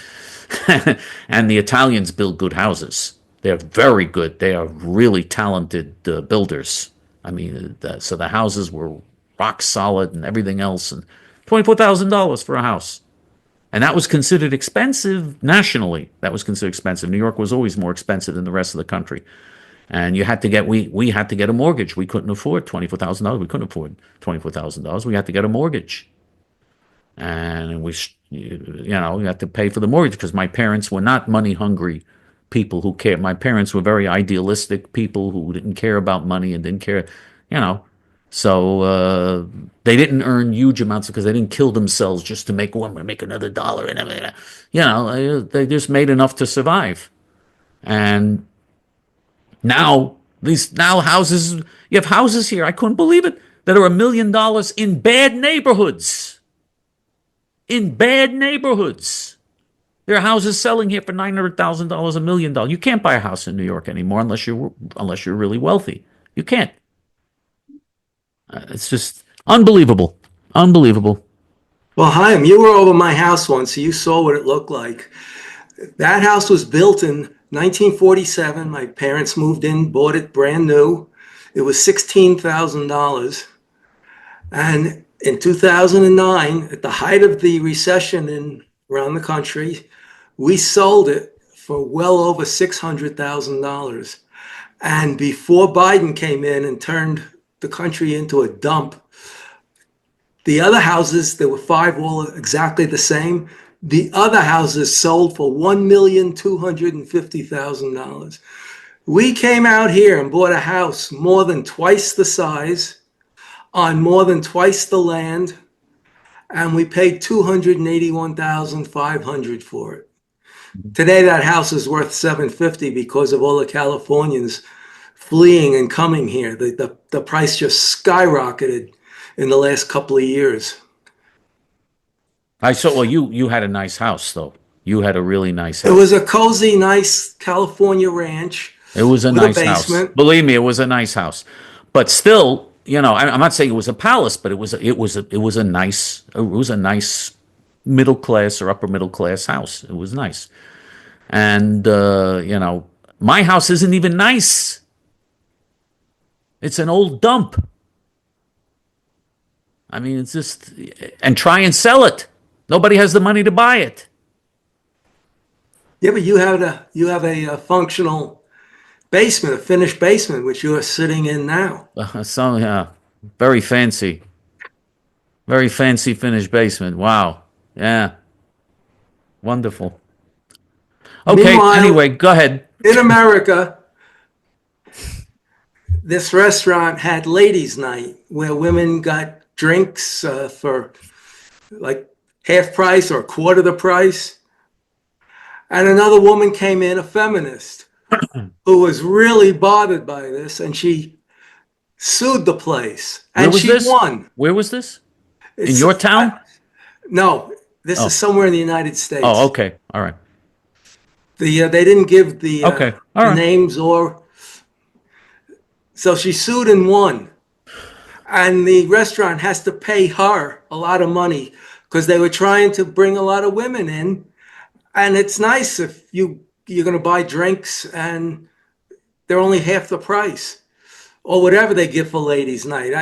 And the Italians build good houses. They're very good. They are really talented builders. I mean, so the houses were rock solid and everything else. And $24,000 for a house. And that was considered expensive nationally. That was considered expensive. New York was always more expensive than the rest of the country. And you had to get, we had to get a mortgage. We couldn't afford $24,000. We couldn't afford $24,000. We had to get a mortgage. And you had to pay for the mortgage, because my parents were not money hungry people who cared. My parents were very idealistic people who didn't care about money and didn't care, So they didn't earn huge amounts, because they didn't kill themselves just to make another dollar. And they just made enough to survive. And now houses, you have houses here, I couldn't believe it, that are $1 million in bad neighborhoods. In bad neighborhoods. There are houses selling here for $900,000, $1 million. You can't buy a house in New York anymore unless you're really wealthy. You can't. It's just unbelievable. Unbelievable. Well, Chaim, you were over my house once, so you saw what it looked like. That house was built in 1947. My parents moved in, bought it brand new. It was $16,000. And in 2009, at the height of the recession around the country, we sold it for well over $600,000. And before Biden came in and turned the country into a dump, the other houses, there were 5 all exactly the same. The other houses sold for $1,250,000. We came out here and bought a house more than twice the size, on more than twice the land, and we paid $281,500 for it. Today, that house is worth $750 because of all the Californians fleeing and coming here. The price just skyrocketed in the last couple of years. I saw. Well, you had a nice house, though. You had a really nice house. It was a cozy, nice California ranch. It was a nice house. Believe me, it was a nice house. But still, I'm not saying it was a palace, but it was a nice middle class or upper middle class house. It was nice. And, my house isn't even nice. It's an old dump. I mean, it's just, and try and sell it. Nobody has the money to buy it. Yeah, but you have a functional basement, a finished basement, which you are sitting in now. Very fancy. Very fancy finished basement. Wow. Yeah. Wonderful. Okay, Meanwhile, anyway, go ahead. In America, this restaurant had ladies' night where women got drinks for like half price or a quarter the price. And another woman came in, a feminist, who was really bothered by this, and she sued the place. And she won. Where was this? In your town? No, this is somewhere in the United States. Oh, okay. All right. They didn't give the right. names or... So she sued and won. And the restaurant has to pay her a lot of money because they were trying to bring a lot of women in. And it's nice if you're going to buy drinks and they're only half the price or whatever they give for ladies' night.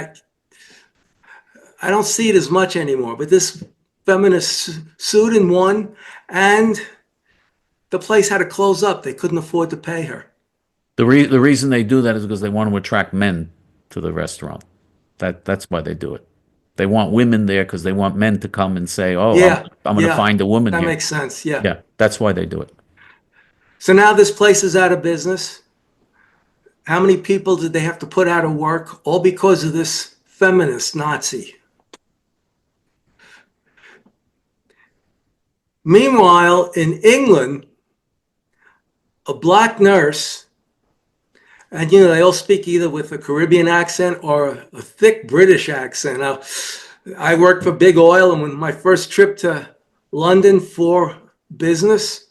I don't see it as much anymore. But this feminist sued and won, and the place had to close up. They couldn't afford to pay her. The reason they do that is because they want to attract men to the restaurant. That's why they do it. They want women there because they want men to come and say, "Oh, yeah, I'm going to find a woman here." That here." makes sense. Yeah. Yeah, that's why they do it. So now this place is out of business. How many people did they have to put out of work, all because of this feminist Nazi? Meanwhile, in England, a black nurse, and they all speak either with a Caribbean accent or a thick British accent. Now, I worked for Big Oil, and when my first trip to London for business,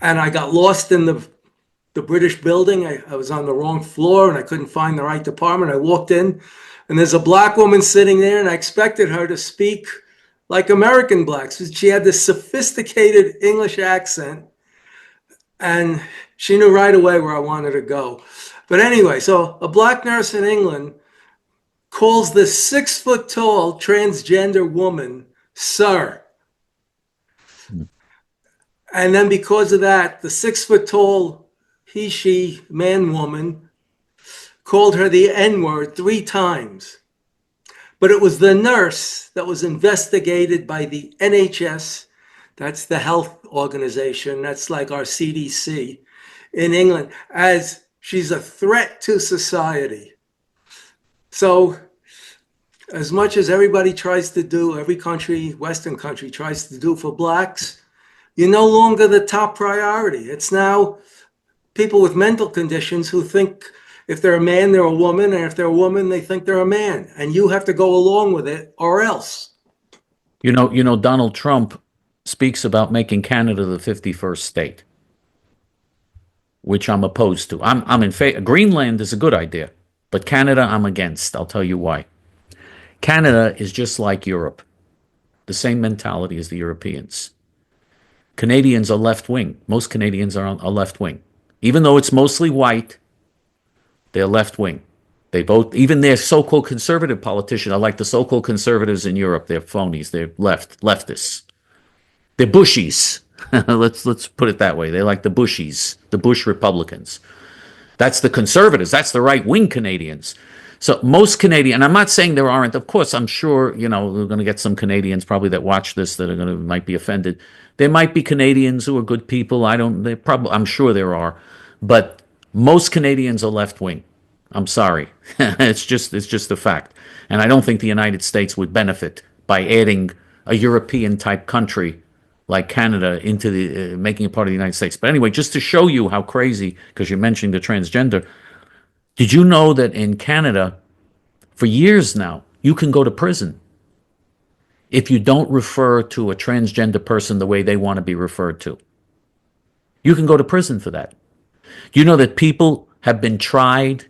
and I got lost in the British building. I was on the wrong floor, and I couldn't find the right department. I walked in, and there's a black woman sitting there, and I expected her to speak like American blacks. She had this sophisticated English accent, and she knew right away where I wanted to go. But anyway, so a black nurse in England calls this 6-foot-tall transgender woman, sir. And then because of that, the 6-foot-tall he, she, man, woman called her the N-word 3 times. But it was the nurse that was investigated by the NHS. That's the health organization. That's like our CDC in England, as she's a threat to society. So as much as everybody tries to do, every country, Western country tries to do for blacks, you're no longer the top priority. It's now people with mental conditions who think if they're a man, they're a woman, and if they're a woman, they think they're a man. And you have to go along with it or else. Donald Trump speaks about making Canada the 51st state, which I'm opposed to. I'm in favor. Greenland is a good idea, but Canada I'm against. I'll tell you why. Canada is just like Europe, the same mentality as the Europeans. Canadians are left-wing. Most Canadians are left-wing. Even though it's mostly white, they're left-wing. They vote, even their so-called conservative politicians are like the so-called conservatives in Europe. They're phonies. They're leftists. They're Bushies. Let's put it that way. They're like the Bushies, the Bush Republicans. That's the conservatives. That's the right-wing Canadians. So most Canadian, and I'm not saying there aren't. Of course, I'm sure we're going to get some Canadians probably that watch this that might be offended. There might be Canadians who are good people. I'm sure there are, but most Canadians are left-wing. I'm sorry. It's just a fact. And I don't think the United States would benefit by adding a European-type country like Canada into making it part of the United States. But anyway, just to show you how crazy, because you're mentioning the transgender, did you know that in Canada, for years now, you can go to prison if you don't refer to a transgender person the way they want to be referred to? You can go to prison for that. Do you know that people have been tried?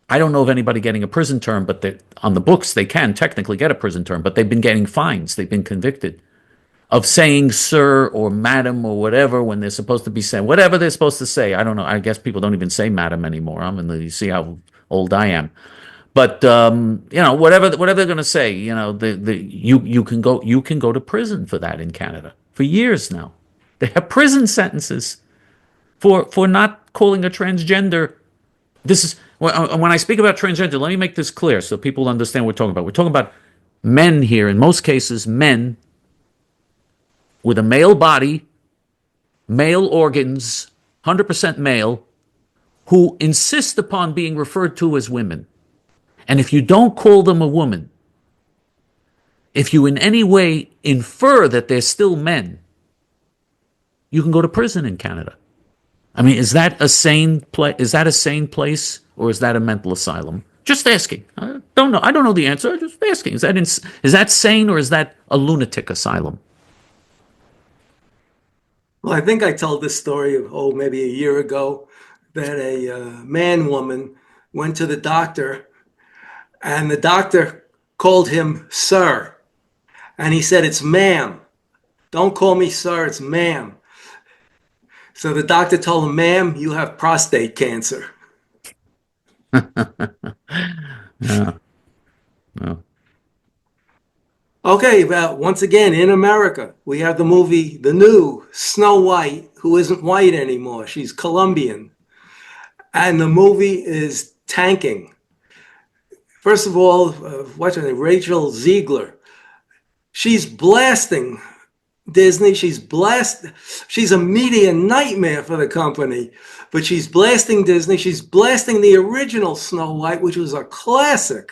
I don't know of anybody getting a prison term, but on the books, they can technically get a prison term, but they've been getting fines. They've been convicted of saying sir or madam or whatever when they're supposed to be saying whatever they're supposed to say. I don't know. I guess people don't even say madam anymore. You see how old I am. But whatever they're going to say, you can go to prison for that in Canada for years now. They have prison sentences for not calling a transgender. This is when I speak about transgender. Let me make this clear so people understand what we're talking about. We're talking about men here, in most cases, men with a male body, male organs, 100% male, who insist upon being referred to as women. And if you don't call them a woman, if you in any way infer that they're still men, you can go to prison in Canada. I mean, is that a sane place, or is that a mental asylum? Just asking. I don't know. I don't know the answer. Just asking. Is that sane, or is that a lunatic asylum? Well, I think I told this story maybe a year ago, that a man-woman went to the doctor, and the doctor called him sir. And he said, "It's ma'am. Don't call me sir, it's ma'am." So the doctor told him, "Ma'am, you have prostate cancer." Yeah. No. Okay, well, once again, in America, we have the new Snow White, who isn't white anymore. She's Colombian. And the movie is tanking. First of all, what's her name? Rachel Ziegler. She's blasting Disney. She's a media nightmare for the company. But she's blasting Disney. She's blasting the original Snow White, which was a classic.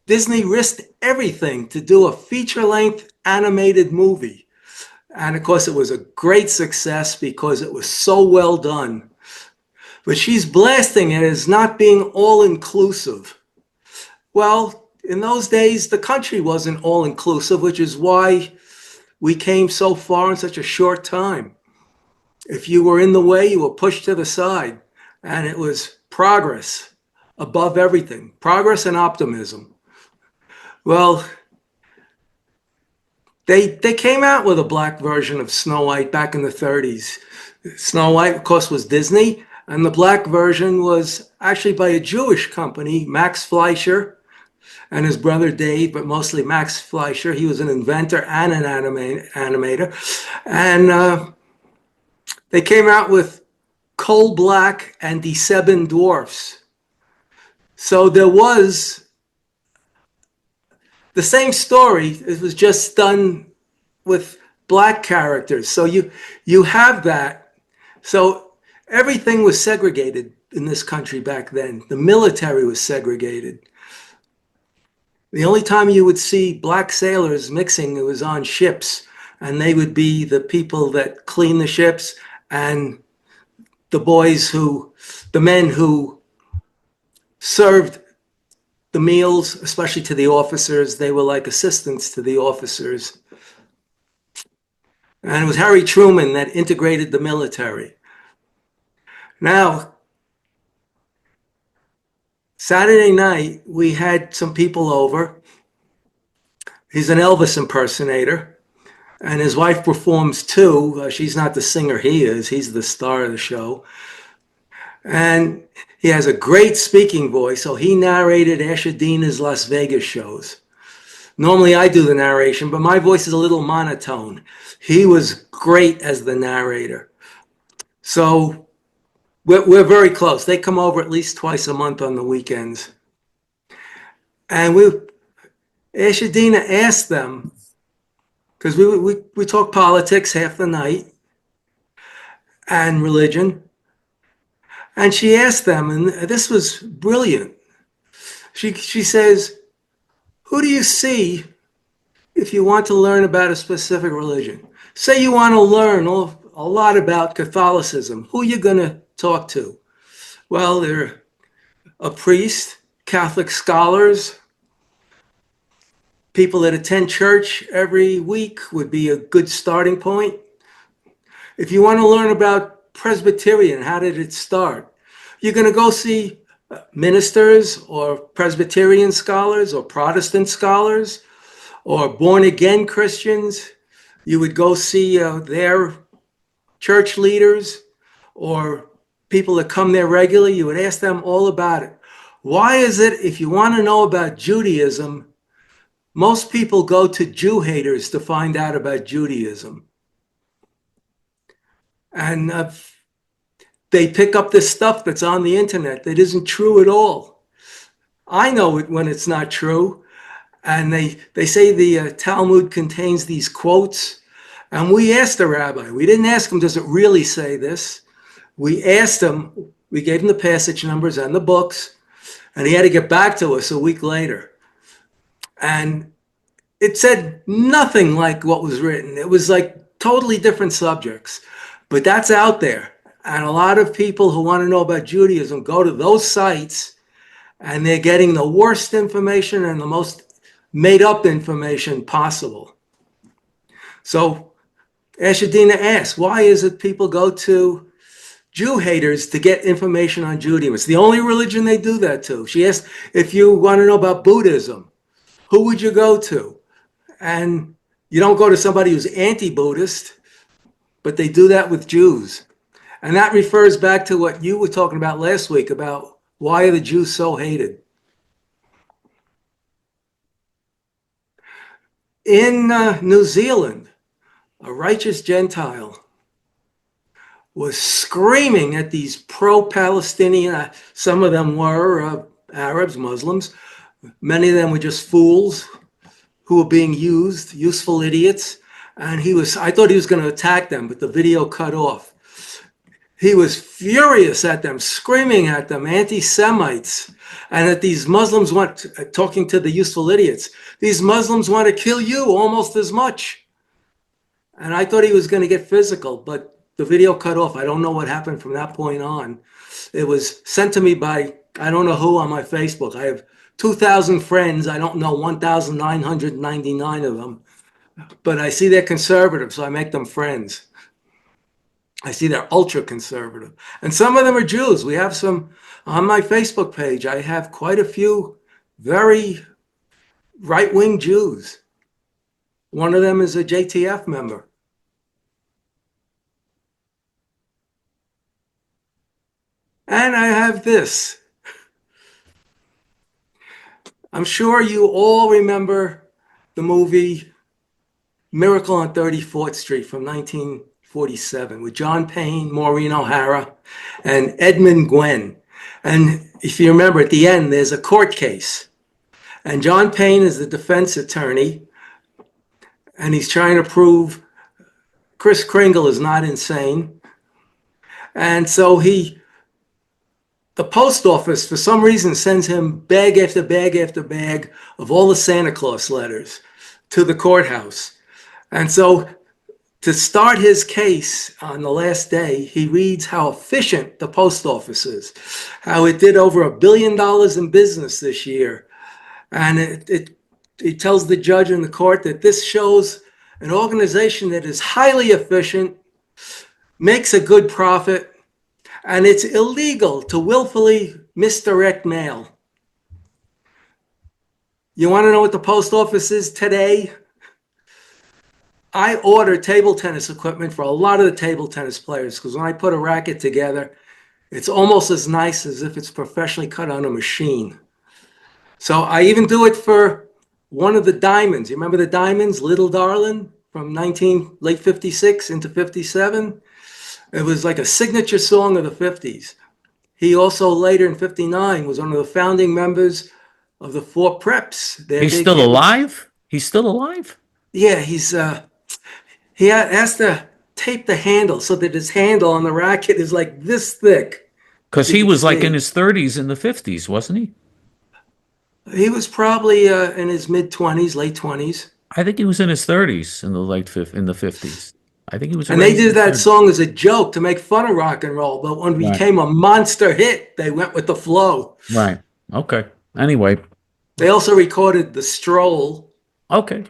Disney risked everything to do a feature-length animated movie. And of course, it was a great success because it was so well done. But she's blasting it as not being all-inclusive. Well, in those days, the country wasn't all-inclusive, which is why we came so far in such a short time. If you were in the way, you were pushed to the side. And it was progress above everything. Progress and optimism. Well, they came out with a black version of Snow White back in the 30s. Snow White, of course, was Disney, and the black version was actually by a Jewish company, Max Fleischer, and his brother Dave, but mostly Max Fleischer. He was an inventor and an animator. And they came out with Coal Black and the Seven Dwarfs. So there was the same story. It was just done with black characters. So you have that. So everything was segregated in this country back then. The military was segregated. The only time you would see black sailors mixing, it was on ships, and they would be the people that clean the ships, and the men who served the meals, especially to the officers, they were like assistants to the officers. And it was Harry Truman that integrated the military. Now, Saturday night, we had some people over. He's an Elvis impersonator, and his wife performs too. She's not the singer he is. He's the star of the show. And he has a great speaking voice, so he narrated Ashadina's Las Vegas shows. Normally I do the narration, but my voice is a little monotone. He was great as the narrator. So we're very close. They come over at least twice a month on the weekends. And Ashadina asked them, because we talk politics half the night and religion. And she asked them, and this was brilliant. She says, who do you see if you want to learn about a specific religion? Say you want to learn a lot about Catholicism. Who are you going to talk to? Well, they're a priest, Catholic scholars, people that attend church every week would be a good starting point. If you want to learn about Presbyterian, how did it start? You're going to go see ministers or Presbyterian scholars or Protestant scholars or born-again Christians. You would go see their church leaders or people that come there regularly. You would ask them all about it. Why is it, if you want to know about Judaism, most people go to Jew haters to find out about Judaism? And they pick up this stuff that's on the internet that isn't true at all. I know it when it's not true. And they say the Talmud contains these quotes. And we asked the rabbi, we didn't ask him, does it really say this? We asked him, we gave him the passage numbers and the books, and he had to get back to us a week later. And it said nothing like what was written. It was like totally different subjects. But that's out there. And a lot of people who want to know about Judaism go to those sites, and they're getting the worst information and the most made up information possible. So Ashadina asks, why is it people go to Jew haters to get information on Judaism? It's the only religion they do that to. She asked, if you want to know about Buddhism, who would you go to? And you don't go to somebody who's anti-Buddhist, but they do that with Jews. And that refers back to what you were talking about last week about why are the Jews so hated? In New Zealand, a righteous Gentile was screaming at these pro-Palestinian, some of them were Arabs, Muslims, many of them were just fools who were being used, useful idiots. And I thought he was going to attack them, but the video cut off. He was furious at them, screaming at them, anti-Semites, and that these Muslims talking to the useful idiots, these Muslims want to kill you almost as much. And I thought he was going to get physical, but the video cut off. I don't know what happened from that point on. It was sent to me by, I don't know who, on my Facebook. I have 2,000 friends. I don't know 1,999 of them, but I see they're conservative, so I make them friends. I see they're ultra conservative. And some of them are Jews. We have some on my Facebook page. I have quite a few very right-wing Jews. One of them is a J.T.F. member. And I have this. I'm sure you all remember the movie Miracle on 34th Street from 1947 with John Payne, Maureen O'Hara, and Edmund Gwenn. And if you remember, at the end, there's a court case. And John Payne is the defense attorney, and he's trying to prove Kris Kringle is not insane. And so the post office, for some reason, sends him bag after bag after bag of all the Santa Claus letters to the courthouse. And so to start his case on the last day, he reads how efficient the post office is, how it did over $1 billion in business this year. And it tells the judge in the court that this shows an organization that is highly efficient, makes a good profit, and it's illegal to willfully misdirect mail. You want to know what the post office is today? I order table tennis equipment for a lot of the table tennis players because when I put a racket together, it's almost as nice as if it's professionally cut on a machine. So I even do it for one of the diamonds. You remember the diamonds, Little Darlin', from late 56 into 57? It was like a signature song of the 50s. He also later in 59 was one of the founding members of the Four Preps. He's still alive? He's still alive? Yeah, he has to tape the handle so that his handle on the racket is like this thick. Because he was like in his 30s in the 50s, wasn't he? He was probably in his mid-20s, late 20s. I think he was in his 30s in the 50s. I think he was. And they did that song as a joke to make fun of rock and roll. But when it became a monster hit, they went with the flow. Right. Okay. Anyway. They also recorded The Stroll. Okay.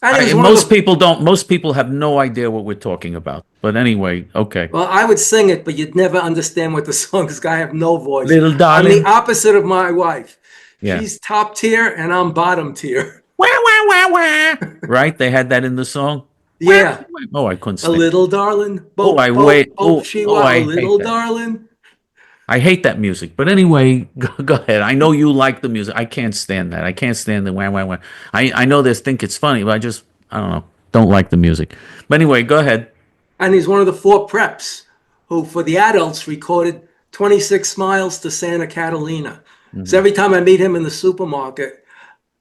And most people have no idea what we're talking about. But anyway, okay. Well, I would sing it, but you'd never understand what the song is. I have no voice. Little Darling. I'm the opposite of my wife. Yeah. She's top tier and I'm bottom tier. Wah, wah, wah, wah. Right? They had that in the song? Yeah. Oh, I couldn't A stand it. little darling. Oh, I Boop, wait. boop, Oh, she oh, was I a hate little that. darling. I hate that music. But anyway, go ahead. I know you like the music. I can't stand that. I can't stand the wah, wah, wah. I know they think it's funny, but I don't know, don't like the music. But anyway, go ahead. And he's one of the 4 preps who, for the adults, recorded 26 Miles to Santa Catalina. So every time I meet him in the supermarket,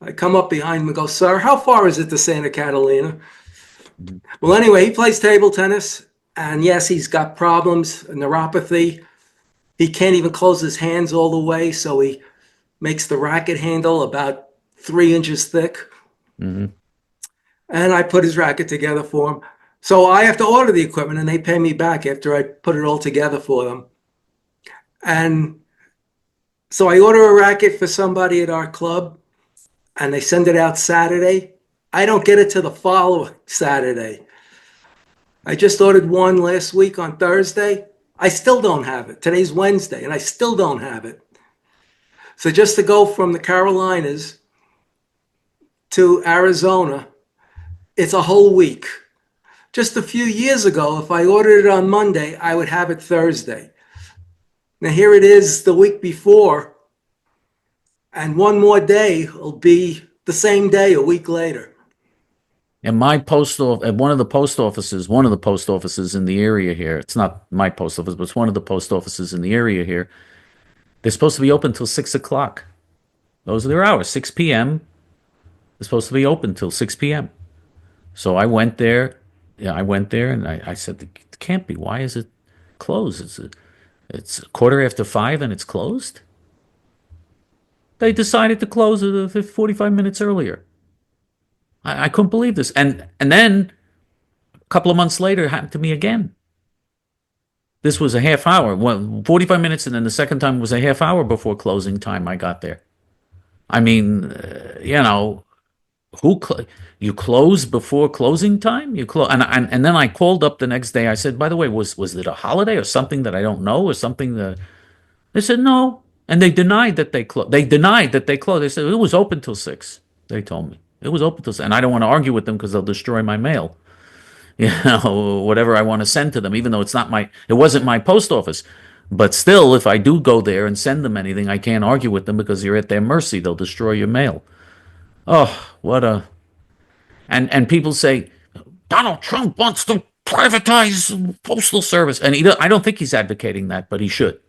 I come up behind him and go, "Sir, how far is it to Santa Catalina?" Well, anyway, he plays table tennis. And yes, he's got problems, neuropathy. He can't even close his hands all the way. So he makes the racket handle about 3 inches thick. Hmm. And I put his racket together for him. So I have to order the equipment and they pay me back after I put it all together for them. And so I order a racket for somebody at our club and they send it out Saturday. I don't get it till the following Saturday. I just ordered one last week on Thursday. I still don't have it. Today's Wednesday and I still don't have it. So just to go from the Carolinas to Arizona, it's a whole week. Just a few years ago, if I ordered it on Monday, I would have it Thursday. Now here it is the week before, and one more day will be the same day a week later. And at one of the post offices in the area here, it's not my post office, but it's one of the post offices in the area here, they're supposed to be open till 6 o'clock. Those are their hours, 6 p.m. They're supposed to be open till 6 p.m. So I went there. Yeah, I went there and I said, it can't be. Why is it closed? It's 5:15 and it's closed? They decided to close it 45 minutes earlier. I couldn't believe this. And then a couple of months later, it happened to me again. This was a half hour, 45 minutes, and then the second time was a half hour before closing time I got there. I mean, you close before closing time? You close, and then I called up the next day. I said, by the way, was it a holiday or something that I don't know, or something that they said no, and they denied that they closed. They closed. They said it was open till 6. They told me it was open till 6, and I don't want to argue with them because they'll destroy my mail. Whatever I want to send to them, even though it wasn't my post office. But still, if I do go there and send them anything, I can't argue with them because you're at their mercy. They'll destroy your mail. Oh, what a... And people say, Donald Trump wants to privatize postal service. And I don't think he's advocating that, but he should.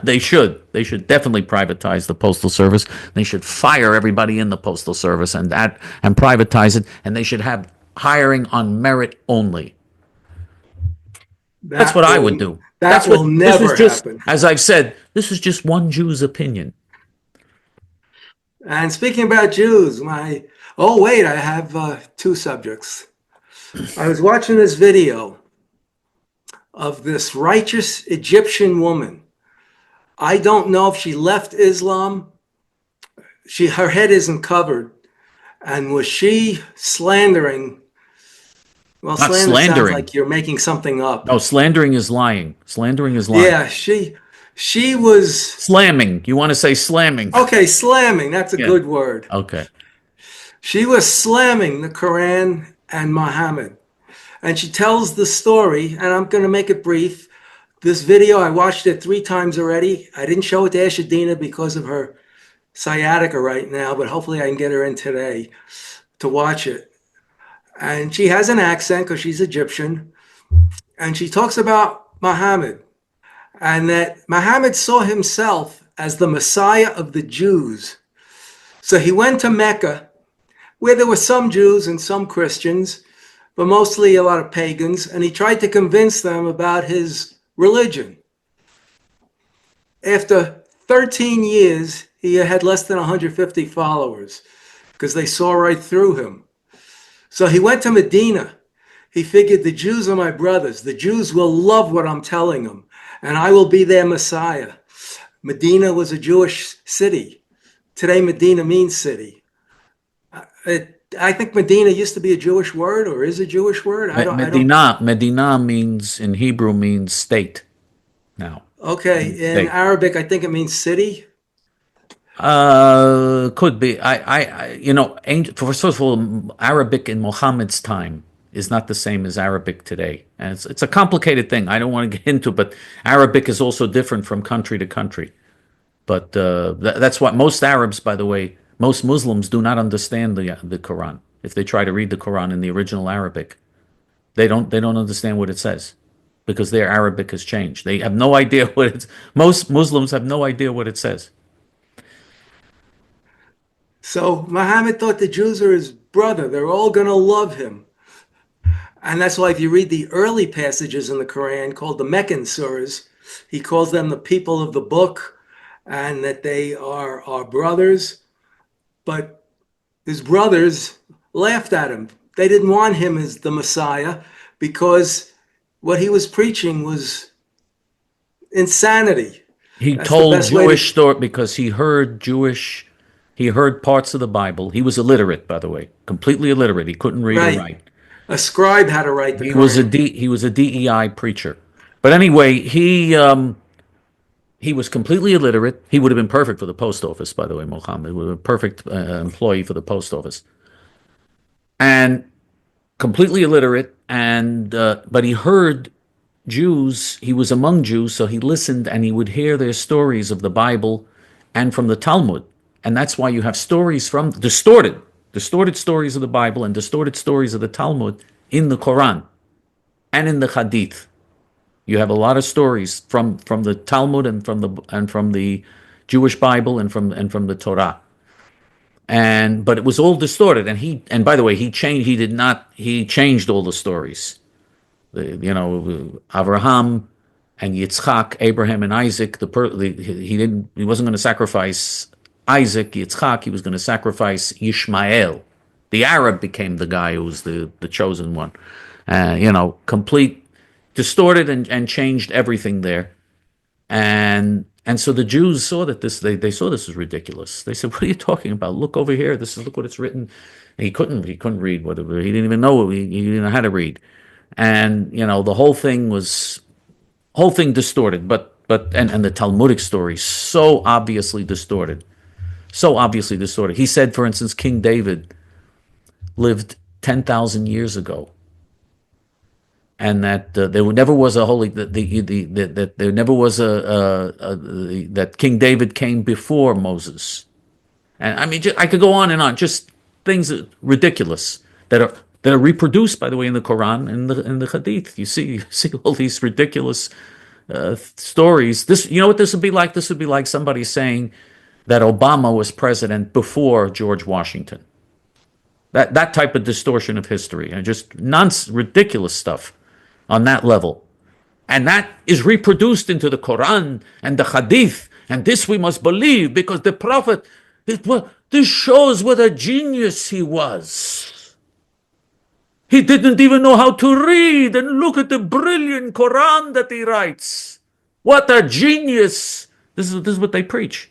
They should. They should definitely privatize the postal service. They should fire everybody in the postal service and privatize it. And they should have hiring on merit only. That's what I would do. That will never happen. As I've said, this is just one Jew's opinion. And speaking about Jews, I have 2 subjects. I was watching this video of this righteous Egyptian woman. I don't know if she left Islam. Her head isn't covered. And was she slandering? Well, Not slander slandering. sounds like you're making something up. No, slandering is lying. Slandering is lying. Yeah, she was... Slamming. You want to say slamming. Okay, slamming. That's a good word. Okay. She was slamming the Quran and Muhammad. And she tells the story, and I'm going to make it brief. This video, I watched it 3 times already. I didn't show it to Ashadina because of her sciatica right now, but hopefully I can get her in today to watch it. And she has an accent because she's Egyptian. And she talks about Muhammad and that Muhammad saw himself as the Messiah of the Jews. So he went to Mecca, where there were some Jews and some Christians, but mostly a lot of pagans, and he tried to convince them about his religion. After 13 years, he had less than 150 followers because they saw right through him. So he went to Medina. He figured the Jews are my brothers. The Jews will love what I'm telling them, and I will be their Messiah. Medina was a Jewish city. Today, Medina means city. I think Medina used to be a Jewish word, or is a Jewish word. Medina means, in Hebrew, means state now. Okay, in Arabic, I think it means city. Could be. First of all, Arabic in Muhammad's time is not the same as Arabic today. And it's a complicated thing. I don't want to get into it, but Arabic is also different from country to country. But that's what most Arabs, by the way, most Muslims do not understand the Quran. If they try to read the Quran in the original Arabic, they don't understand what it says because their Arabic has changed. They have no idea what it's. Most Muslims have no idea what it says. So Muhammad thought the Jews are his brother. They're all going to love him. And that's why if you read the early passages in the Quran called the Meccan surahs, he calls them the people of the book and that they are our brothers. But his brothers laughed at him. They didn't want him as the Messiah because what he was preaching was insanity. He That's the told best way Jewish story because he heard parts of the Bible. He was illiterate, by the way, completely illiterate. He couldn't read or write. A scribe had to write the Quran. He was a DEI preacher. But anyway, he was completely illiterate. He would have been perfect for the post office, by the way, Muhammad. He would have been a perfect employee for the post office. And completely illiterate, and but he heard Jews. He was among Jews, so he listened and he would hear their stories of the Bible and from the Talmud. And that's why you have stories from distorted stories of the Bible and distorted stories of the Talmud in the Quran and in the Hadith. You have a lot of stories from the Talmud and from the Jewish Bible and from the Torah. But it was all distorted. And by the way, he changed all the stories. Abraham and Yitzchak, Abraham and Isaac. He wasn't going to sacrifice Isaac, Yitzchak. He was going to sacrifice Ishmael. The Arab became the guy who was the chosen one. Complete distorted and changed everything there. And so the Jews saw that they saw this was ridiculous. They said, "What are you talking about? Look over here. Look what it's written." And he couldn't read whatever. He didn't even know. He didn't know how to read. And the whole thing distorted. But the Talmudic story so obviously distorted. He said, for instance, King David lived 10,000 years ago, and that there never was a holy that there never was that King David came before Moses. And I mean, I could go on and on, just things ridiculous that are reproduced, by the way, in the Quran and in the Hadith. You see all these ridiculous stories. You know what this would be like? This would be like somebody saying that Obama was president before George Washington. That type of distortion of history and just ridiculous stuff on that level. And that is reproduced into the Quran and the Hadith. And this we must believe because the Prophet, this shows what a genius he was. He didn't even know how to read, and look at the brilliant Quran that he writes. What a genius. This is what they preach.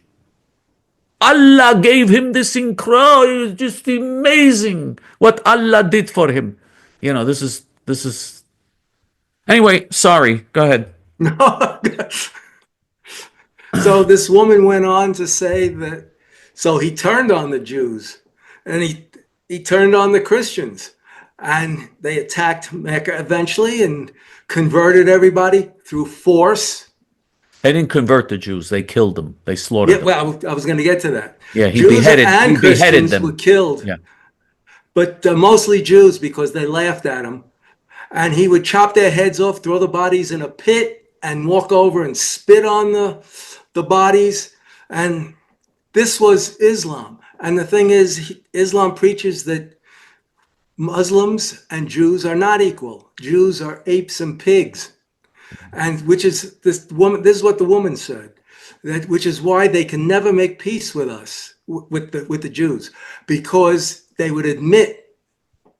Allah gave him this incredible, it was just amazing what Allah did for him. This is anyway, sorry, go ahead. No. So this woman went on to say that, so he turned on the Jews and he turned on the Christians, and they attacked Mecca eventually and converted everybody through force. They didn't convert the Jews. They killed them. They slaughtered them. Well, I was going to get to that. Yeah, he Jews beheaded and Christians them. were killed. Yeah. But mostly Jews because they laughed at him. And he would chop their heads off, throw the bodies in a pit, and walk over and spit on the bodies. And this was Islam. And the thing is, Islam preaches that Muslims and Jews are not equal. Jews are apes and pigs. And which is this is what the woman said, which is why they can never make peace with us, with the Jews, because they would admit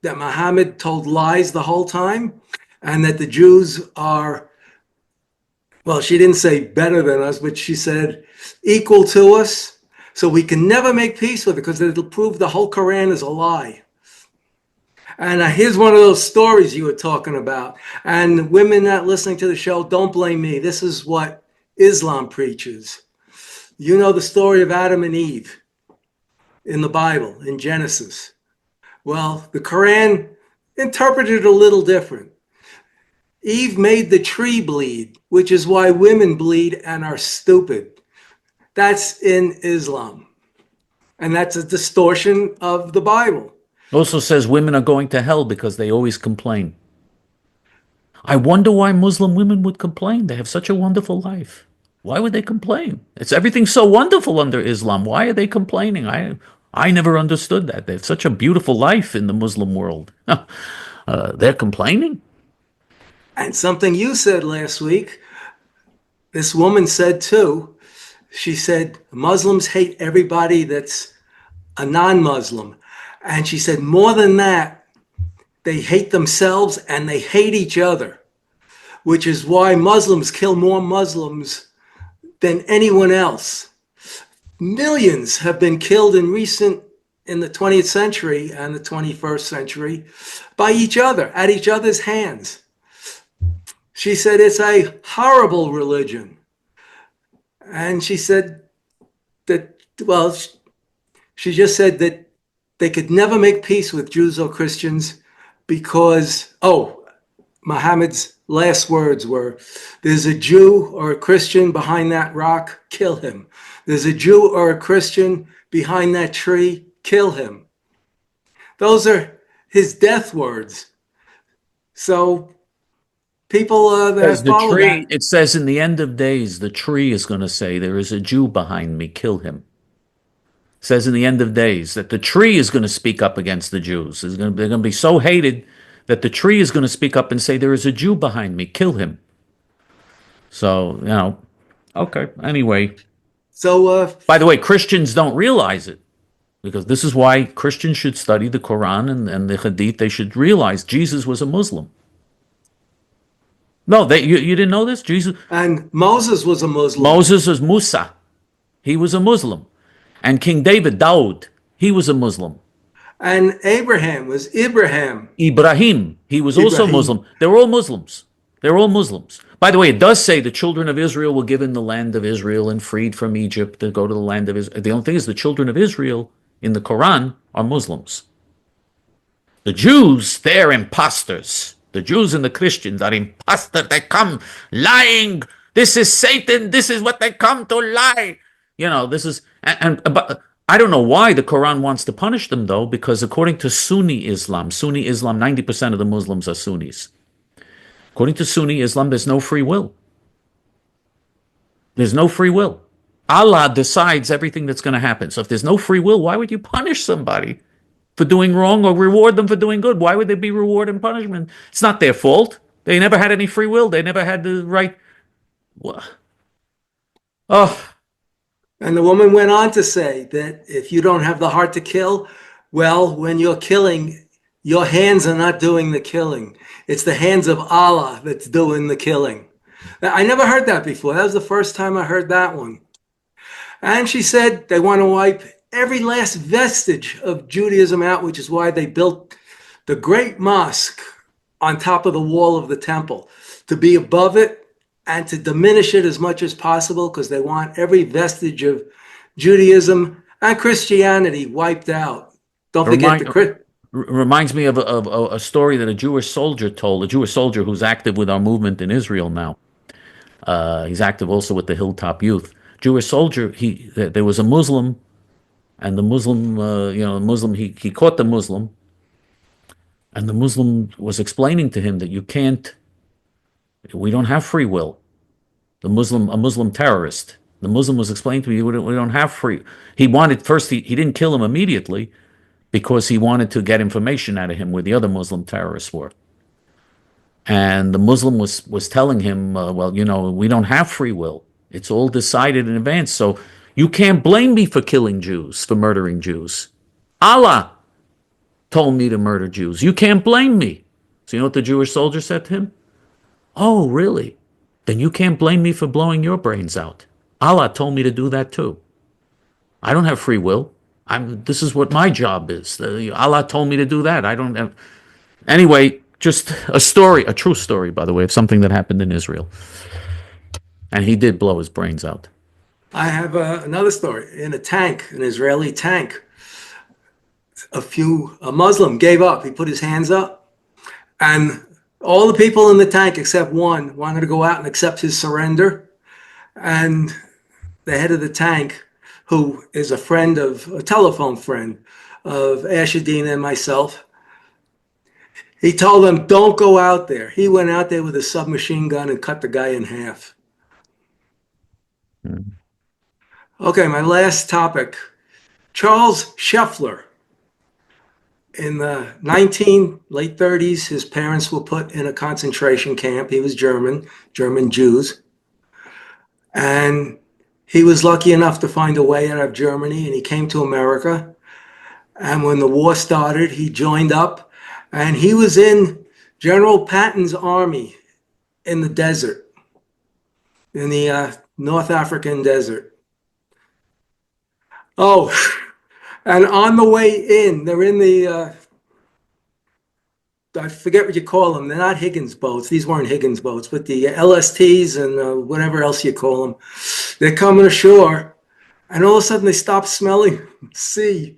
that Muhammad told lies the whole time, and that the Jews are, well, she didn't say better than us, but she said equal to us. So we can never make peace with it because it'll prove the whole Quran is a lie. And here's one of those stories you were talking about. And women not listening to the show, don't blame me. This is what Islam preaches. You know the story of Adam and Eve in the Bible, in Genesis. Well, the Quran interpreted a little different. Eve made the tree bleed, which is why women bleed and are stupid. That's in Islam. And that's a distortion of the Bible. Also says women are going to hell because they always complain. I wonder why Muslim women would complain. They have such a wonderful life. Why would they complain? It's everything's so wonderful under Islam. Why are they complaining? I never understood that. They have such a beautiful life in the Muslim world. They're complaining. And something you said last week, this woman said too. She said, Muslims hate everybody that's a non-Muslim. And she said, more than that, they hate themselves and they hate each other, which is why Muslims kill more Muslims than anyone else. Millions have been killed in the 20th century and the 21st century by each other, at each other's hands. She said it's a horrible religion. And she said that, well, she just said that they could never make peace with Jews or Christians because, Muhammad's last words were, there's a Jew or a Christian behind that rock, kill him. There's a Jew or a Christian behind that tree, kill him. Those are his death words. So people that follow that. It says in the end of days, the tree is going to say, there is a Jew behind me, kill him. It says in the end of days that the tree is going to speak up against the Jews. They're going to be so hated that the tree is going to speak up and say, there is a Jew behind me, kill him. So, okay. Anyway. So, by the way, Christians don't realize it, because this is why Christians should study the Quran and the Hadith. They should realize Jesus was a Muslim. No, you didn't know this? Jesus. And Moses was a Muslim. Moses was Musa. He was a Muslim. And King David, Daud, he was a Muslim. And Abraham was Ibrahim. Ibrahim, he was also Muslim. They're all Muslims. They're all Muslims. By the way, it does say the children of Israel were given the land of Israel and freed from Egypt to go to the land of Israel. The only thing is the children of Israel in the Quran are Muslims. The Jews, they're imposters. The Jews and the Christians are imposters. They come lying. This is Satan. This is what they come to lie. This is, but I don't know why the Quran wants to punish them, though, because according to Sunni Islam, 90% of the Muslims are Sunnis. According to Sunni Islam, there's no free will. There's no free will. Allah decides everything that's going to happen. So if there's no free will, why would you punish somebody for doing wrong or reward them for doing good? Why would there be reward and punishment? It's not their fault. They never had any free will. They never had the right. Oh. And the woman went on to say that if you don't have the heart to kill, well, when you're killing, your hands are not doing the killing. It's the hands of Allah that's doing the killing. Now, I never heard that before. That was the first time I heard that one. And she said they want to wipe every last vestige of Judaism out, which is why they built the great mosque on top of the wall of the temple, to be above it and to diminish it as much as possible, because they want every vestige of Judaism and Christianity wiped out. Don't forget reminds me of a story that a Jewish soldier told, a Jewish soldier who's active with our movement in Israel now. He's active also with the Hilltop youth. Jewish soldier, there was a Muslim, and the Muslim, he caught the Muslim, and the Muslim was explaining to him that we don't have free will. A Muslim terrorist. The Muslim was explaining to me, we don't have free. He wanted, first, he didn't kill him immediately because he wanted to get information out of him where the other Muslim terrorists were. And the Muslim was telling him, we don't have free will. It's all decided in advance. So you can't blame me for killing Jews, for murdering Jews. Allah told me to murder Jews. You can't blame me. So you know what the Jewish soldier said to him? Oh, really? Then you can't blame me for blowing your brains out. Allah told me to do that too. I don't have free will. This is what my job is. Allah told me to do that. I don't have. Anyway, just a story, a true story, by the way, of something that happened in Israel. And he did blow his brains out. I have another story. In a tank, an Israeli tank, a Muslim gave up. He put his hands up And all the people in the tank except one wanted to go out and accept his surrender. And the head of the tank, who is a telephone friend of Ashadina and myself, he told them, don't go out there. He went out there with a submachine gun and cut the guy in half. Okay, my last topic. Charles Scheffler. In the late 30s, his parents were put in a concentration camp. He was German Jews. And he was lucky enough to find a way out of Germany, and he came to America. And when the war started, he joined up, and he was in General Patton's army in the desert, in the North African desert. Oh, and on the way in, they're in the, I forget what you call them. They're not Higgins boats. These weren't Higgins boats, but the LSTs and whatever else you call them. They're coming ashore, and all of a sudden they stop smelling sea.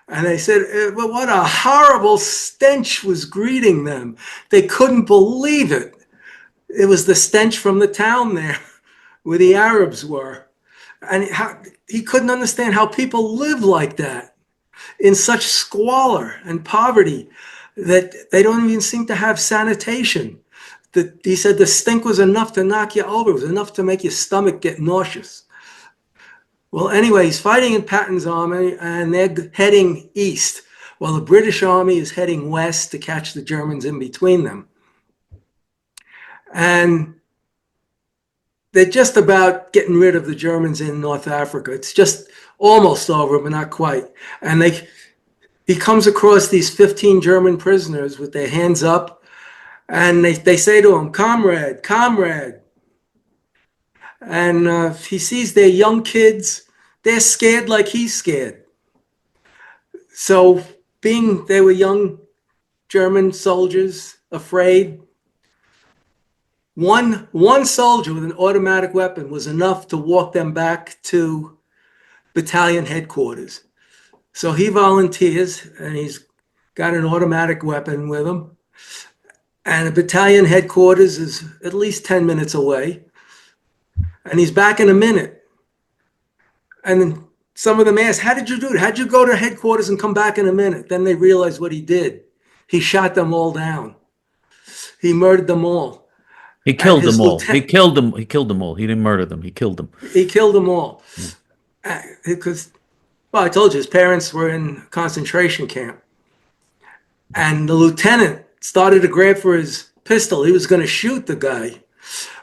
And they said, well, what a horrible stench was greeting them. They couldn't believe it. It was the stench from the town there where the Arabs were. And he couldn't understand how people live like that in such squalor and poverty that they don't even seem to have sanitation. He said the stink was enough to knock you over. It was enough to make your stomach get nauseous. Well, anyway, he's fighting in Patton's army, and they're heading east, while the British army is heading west to catch the Germans in between them. And they're just about getting rid of the Germans in North Africa. It's just almost over, but not quite. And he comes across these 15 German prisoners with their hands up, and they say to him, comrade, comrade. And he sees their young kids. They're scared like he's scared. So they were young German soldiers, afraid. One soldier with an automatic weapon was enough to walk them back to battalion headquarters. So he volunteers, and he's got an automatic weapon with him. And the battalion headquarters is at least 10 minutes away. And he's back in a minute. And then some of them ask, how did you do it? How'd you go to headquarters and come back in a minute? Then they realize what he did. He shot them all down. He murdered them all. He killed them all. He killed them. He killed them all. He didn't murder them. He killed them. He killed them all. Because, well, I told you, his parents were in concentration camp. And the lieutenant started to grab for his pistol. He was going to shoot the guy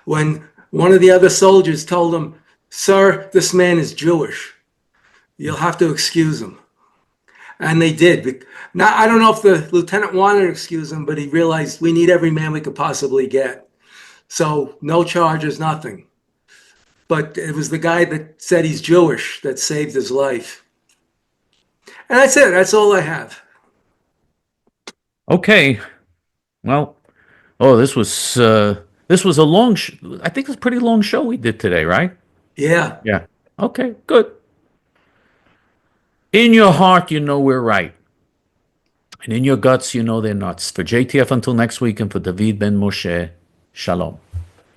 when one of the other soldiers told him, sir, this man is Jewish. You'll have to excuse him. And they did. Now, I don't know if the lieutenant wanted to excuse him, but he realized we need every man we could possibly get. So no charges, nothing. But it was the guy that said he's Jewish that saved his life. And that's it. That's all I have. Okay. Well, this was a long, I think it was a pretty long show we did today, right? Yeah. Yeah. Okay, good. In your heart, you know we're right. And in your guts, you know they're nuts. For J.T.F. until next week, and for David Ben Moshe, shalom.